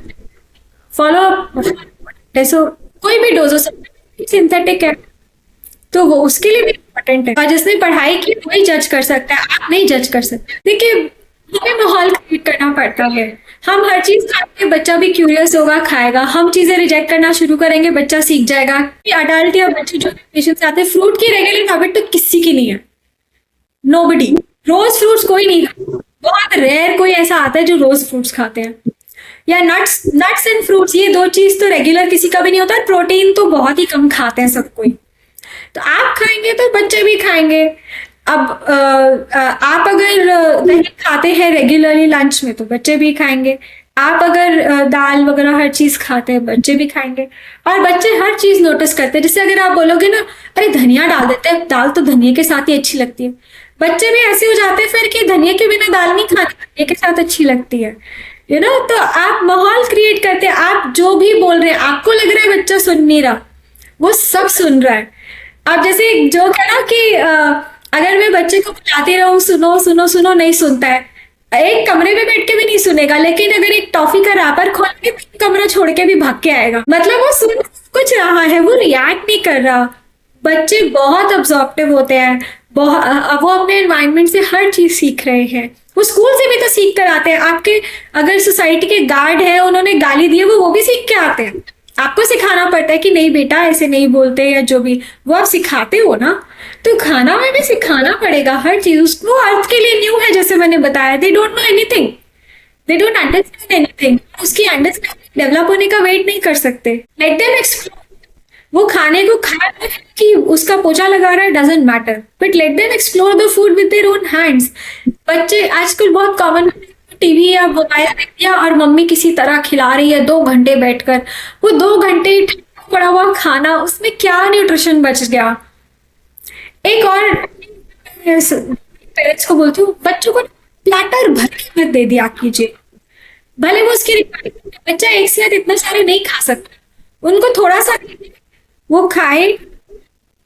फॉलो अप सो कोई भी डोज हो सकता है, सिंथेटिक है तो वो उसके लिए भी इम्पोर्टेंट है। और जिसने पढ़ाई की वही जज कर सकता है, आप नहीं जज कर सकते। देखिए, हमें माहौल क्रिएट करना पड़ता है। हम हर चीज खाएंगे, बच्चा भी क्यूरियस होगा, खाएगा। हम चीजें रिजेक्ट करना शुरू करेंगे, बच्चा सीख जाएगा। अडल्ट या बच्चे जो पेशेंट्स आते हैं, फ्रूट की रेगुलर हैबिट तो किसी की नहीं है, नोबडी। रोज फ्रूट्स कोई नहीं खाता, बहुत रेयर कोई ऐसा आता है जो रोज फ्रूट्स खाते हैं। या नट्स एंड फ्रूट्स, ये दो चीज तो रेगुलर किसी का भी नहीं होता। प्रोटीन तो बहुत ही कम खाते हैं सब कोई। तो आप खाएंगे तो बच्चे भी खाएंगे। अब आप अगर दही खाते हैं रेगुलरली लंच में तो बच्चे भी खाएंगे। आप अगर दाल वगैरह हर चीज खाते हैं, बच्चे भी खाएंगे। और बच्चे हर चीज नोटिस करते हैं। जैसे अगर आप बोलोगे ना, अरे धनिया डाल देते हैं, दाल तो धनिया के साथ ही अच्छी लगती है, बच्चे भी ऐसे हो जाते हैं फिर कि धनिया के बिना दाल नहीं खाते, धनिया के साथ अच्छी लगती है। तो आप माहौल क्रिएट करते हैं। आप जो भी बोल रहे हैं, आपको लग रहा है बच्चा सुन नहीं रहा, वो सब सुन रहा है। अब जैसे एक जोक है ना कि अगर मैं बच्चे को बुलाती रहूं, सुनो सुनो सुनो, नहीं सुनता है, एक कमरे में बैठ के भी नहीं सुनेगा। लेकिन अगर एक टॉफी का रैपर खोल के कमरा छोड़ के भी भाग के आएगा, मतलब वो सुन कुछ रहा है, वो रिएक्ट नहीं कर रहा। बच्चे बहुत ऑब्जॉर्प्टिव होते हैं, वो अपने एनवायरनमेंट से हर चीज सीख रहे हैं। वो स्कूल से भी तो सीख कर आते हैं। आपके अगर सोसाइटी के गार्ड है, उन्होंने गाली दी है, वो भी सीख के आते हैं। आपको सिखाना पड़ता है कि नहीं बेटा ऐसे नहीं बोलते, या जो भी वो आप सिखाते हो ना। तो खाना में भी सिखाना पड़ेगा हर चीज। उसको अर्थ के लिए न्यू है, जैसे मैंने बताया, they don't know anything, they don't understand anything. उसकी अंडरस्टैंडिंग डेवलप होने का वेट नहीं कर सकते। Let them explore. वो खाने को खा रहा है कि उसका पोछा लगा रहा है, doesn't matter, but let them explore the food with their own hands. बच्चे आजकल बहुत कॉमन, टीवी या मोबाइल देख दिया और मम्मी किसी तरह खिला रही है 2 घंटे बैठकर। वो 2 घंटे पड़ा हुआ खाना, उसमें क्या न्यूट्रिशन बच गया। एक और पेरेंट्स को बोलती हूँ, बच्चों को प्लेटर भर के मत दे दिया कीजिए, भले वो उसकी रिक्वायरमेंट, बच्चा एक साथ इतना सारे नहीं खा सकता। उनको थोड़ा सा वो खाए,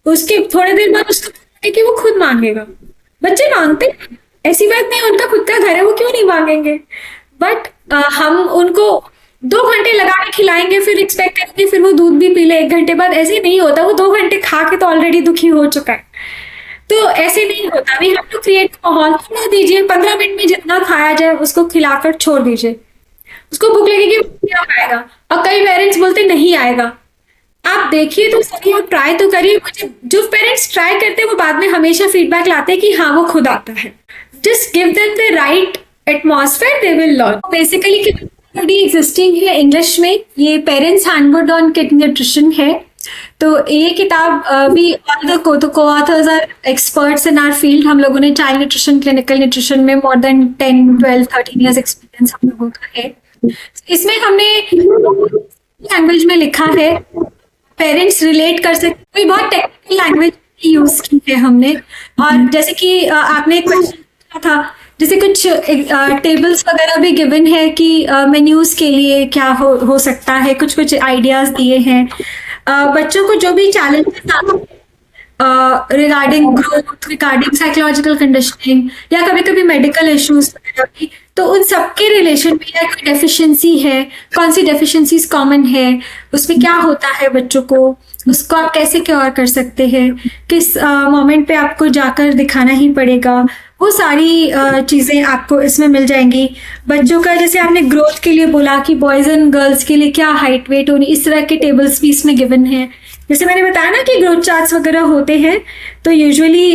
उसके थोड़े देर बाद उसको कि वो खुद मांगेगा। बच्चे मांगते हैं, ऐसी बात नहीं, उनका खुद का घर है, वो क्यों नहीं मांगेंगे। बट हम उनको 2 घंटे लगा के खिलाएंगे, फिर एक्सपेक्ट करेंगे फिर वो दूध भी पी ले 1 घंटे बाद। ऐसे नहीं होता। वो 2 घंटे खा के तो ऑलरेडी दुखी हो चुका है। तो ऐसे नहीं होता। वी हैव टू क्रिएट माहौल। खिला दीजिए, 15 मिनट में जितना खाया जाए उसको खिलाकर छोड़ दीजिए। उसको भूख लगेगी, क्या आएगा। और कई पेरेंट्स बोलते नहीं आएगा। आप देखिए तो सही, आप ट्राई तो करिए। मुझे जो पेरेंट्स ट्राई करते हैं वो बाद में हमेशा फीडबैक लाते हैं कि हाँ वो खुद आता है। Just give them the right atmosphere, they will learn. Basically already existing है इंग्लिश में, ये parents handbook on kid nutrition है। तो ये किताब भी all the co-authors are experts in our field. हम लोगों ने चाइल्ड न्यूट्रिशन, क्लिनिकल न्यूट्रिशन में मोर देन 10, 12, 13 ईयर्स एक्सपीरियंस हम लोगों का है। इसमें हमने लैंग्वेज में लिखा है, पेरेंट्स रिलेट कर सकते। कोई बहुत टेक्निकल लैंग्वेज यूज की है हमने। और जैसे कि आपने क्वेश्चन किया था, जैसे कुछ टेबल्स वगैरह भी गिवन है कि मेन्यूज के लिए क्या हो सकता है, कुछ आइडियाज दिए हैं। बच्चों को जो भी challenges regarding growth, regarding psychological conditioning या कभी कभी मेडिकल इश्यूज वगैरह भी, तो उन सबके रिलेशन में या कोई डेफिशिएंसी है, कौन सी डेफिशिएंसीज कॉमन है, उसमें क्या होता है बच्चों को, उसको आप कैसे क्योर कर सकते हैं, किस मोमेंट पे आपको जाकर दिखाना ही पड़ेगा, वो सारी चीज़ें आपको इसमें मिल जाएंगी। बच्चों का जैसे आपने ग्रोथ के लिए बोला कि बॉयज़ एंड गर्ल्स के लिए क्या हाइट वेट होनी, इस तरह के टेबल्स भी इसमें गिवन है। जैसे मैंने बताया ना कि ग्रोथ चार्ट्स वगैरह होते हैं, तो यूजुअली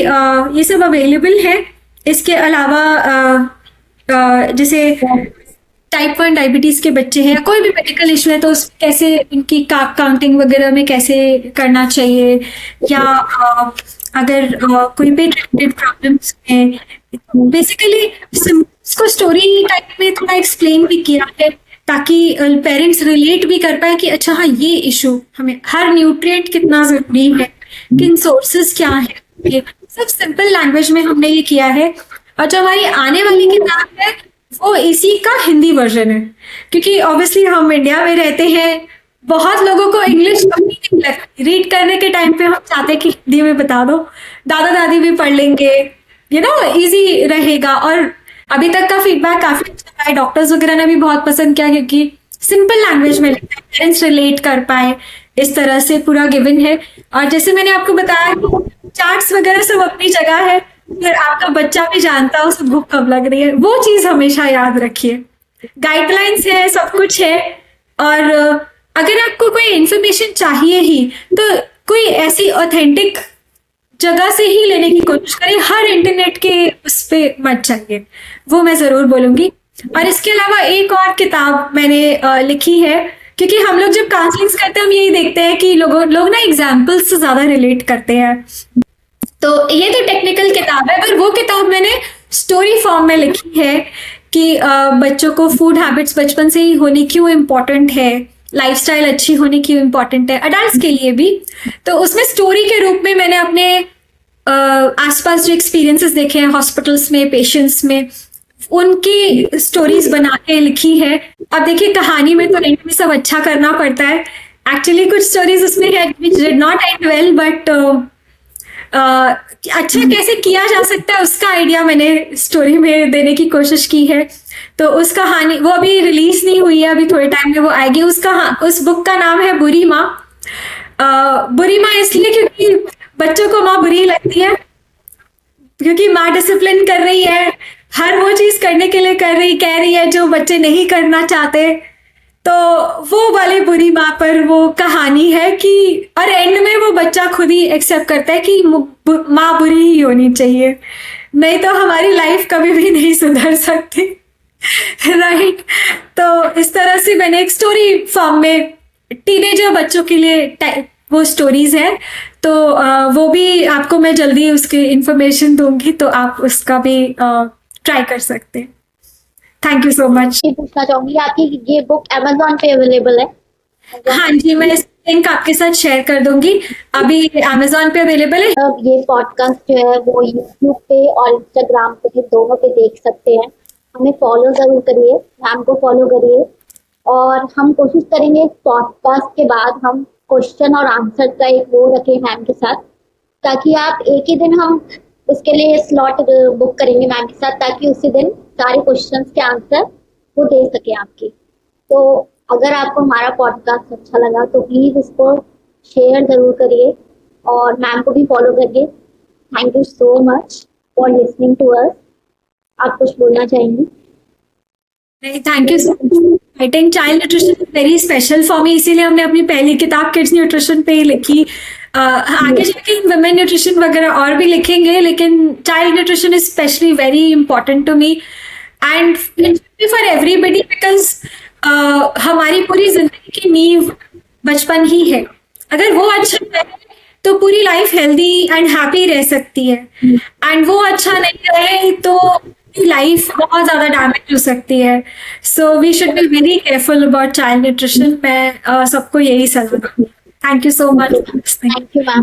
ये सब अवेलेबल है। इसके अलावा जैसे टाइप 1 डायबिटीज के बच्चे हैं, कोई भी मेडिकल इशू है तो कैसे उनकी काउंटिंग वगैरह में कैसे करना चाहिए, या अगर कोई भी रिलेटेड प्रॉब्लम्स है, बेसिकली इसको स्टोरी टाइप में थोड़ा एक्सप्लेन भी किया है ताकि पेरेंट्स रिलेट भी कर पाए कि अच्छा हाँ ये इशू हमें, हर न्यूट्रिएंट कितना जरूरी है, किन सोर्सेज क्या है, ये सब सिंपल लैंग्वेज में हमने ये किया है। और जो हमारी आने वाली किताब है वो इसी का हिंदी वर्जन है, क्योंकि ऑब्वियसली हम इंडिया में रहते हैं, बहुत लोगों को इंग्लिश कभी नहीं लगती, रीड करने के टाइम पे हम चाहते हैं कि हिंदी में बता दो, दादा दादी भी पढ़ लेंगे, इजी रहेगा। और अभी तक का फीडबैक काफी अच्छा है, डॉक्टर्स वगैरह ने भी बहुत पसंद किया, क्योंकि सिंपल लैंग्वेज में लिखा है, पेरेंट्स रिलेट कर पाए, इस तरह से पूरा गिवन है। और जैसे मैंने आपको बताया कि चार्ट्स वगैरह सब अपनी जगह है, फिर आपका बच्चा भी जानता हो उसे भूख कब लग रही है, वो चीज हमेशा याद रखिए। गाइडलाइंस है, सब कुछ है। और अगर आपको कोई इंफॉर्मेशन चाहिए ही तो कोई ऐसी ऑथेंटिक जगह से ही लेने की कोशिश करें, हर इंटरनेट के उस पे मत चाहिए, वो मैं जरूर बोलूंगी। और इसके अलावा एक और किताब मैंने लिखी है, क्योंकि हम लोग जब काउंसलिंग करते हैं हम यही देखते हैं कि लोग ना एग्जाम्पल्स से ज्यादा रिलेट करते हैं। तो ये तो टेक्निकल किताब है, पर वो किताब मैंने स्टोरी फॉर्म में लिखी है कि बच्चों को फूड हैबिट्स बचपन से ही होनी क्यों इम्पोर्टेंट है, लाइफस्टाइल अच्छी होनी क्यों इम्पोर्टेंट है, अडल्ट्स के लिए भी। तो उसमें स्टोरी के रूप में मैंने अपने आसपास जो एक्सपीरियंसेस देखे हैं हॉस्पिटल्स में, पेशेंट्स में, उनकी स्टोरीज बना के लिखी है। अब देखिए कहानी में तो एंड में सब अच्छा करना पड़ता है, एक्चुअली कुछ स्टोरीज उसमें है which did not and well, but अच्छा कैसे किया जा सकता है उसका आइडिया मैंने स्टोरी में देने की कोशिश की है। तो उस कहानी वो अभी रिलीज नहीं हुई है, अभी थोड़े टाइम में वो आएगी। उस बुक का नाम है बुरी माँ। बुरी माँ इसलिए क्योंकि बच्चों को माँ बुरी लगती है, क्योंकि माँ डिसिप्लिन कर रही है, हर वो चीज करने के लिए कह रही है जो बच्चे नहीं करना चाहते। तो वो वाली बुरी माँ पर वो कहानी है कि, और एंड में वो बच्चा खुद ही एक्सेप्ट करता है कि माँ बुरी ही होनी चाहिए, नहीं तो हमारी लाइफ कभी भी नहीं सुधर सकती। राइट। तो इस तरह से मैंने एक स्टोरी फॉर्म में टीनेजर बच्चों के लिए वो स्टोरीज है, तो वो भी आपको मैं जल्दी उसकी इंफॉर्मेशन दूंगी, तो आप उसका भी ट्राई कर सकते हैं। Thank you so much.
ये पूछना चाहूंगी, आपकी ये बुक Amazon पे अवेलेबल है?
हाँ जी, मैं इस लिंक आपके साथ शेयर कर दूंगी, अभी Amazon पे अवेलेबल है।
ये पॉडकास्ट जो है वो YouTube पे और Instagram पे दोनों पे देख सकते हैं। हमें फॉलो जरूर करिए, मैम को फॉलो करिए, और हम कोशिश करेंगे पॉडकास्ट के बाद हम क्वेश्चन और आंसर का एक वो रखें मैम के साथ, ताकि आप एक ही दिन हम उसके लिए स्लॉट बुक करेंगे मैम के साथ, ताकि उसी दिन सारे क्वेश्चंस के आंसर वो दे सके आपके। तो अगर आपको हमारा पॉडकास्ट अच्छा लगा तो प्लीज़ इसको शेयर ज़रूर करिए और मैम को भी फॉलो करिए। Thank you so much for listening to us. आप कुछ बोलना चाहेंगी?
Thank you so much. Writing child nutrition very special for me, इसीलिए हमने अपनी पहली किताब किड्स न्यूट्रिशन पे ही लिखी। आगे जाके वुमेन न्यूट्रिशन वगैरह और भी लिखेंगे, लेकिन child nutrition is specially very important to me and for everybody, because हमारी पूरी जिंदगी की नींव बचपन ही है। अगर वो अच्छा है तो पूरी लाइफ हेल्दी एंड हैप्पी रह सकती है, एंड वो अच्छा नहीं रहे तो लाइफ बहुत ज्यादा डैमेज हो सकती है। So we should be very careful about child nutrition. मैं सबको यही सलाह दूंगी। Thank you so much.
Thank you ma'am.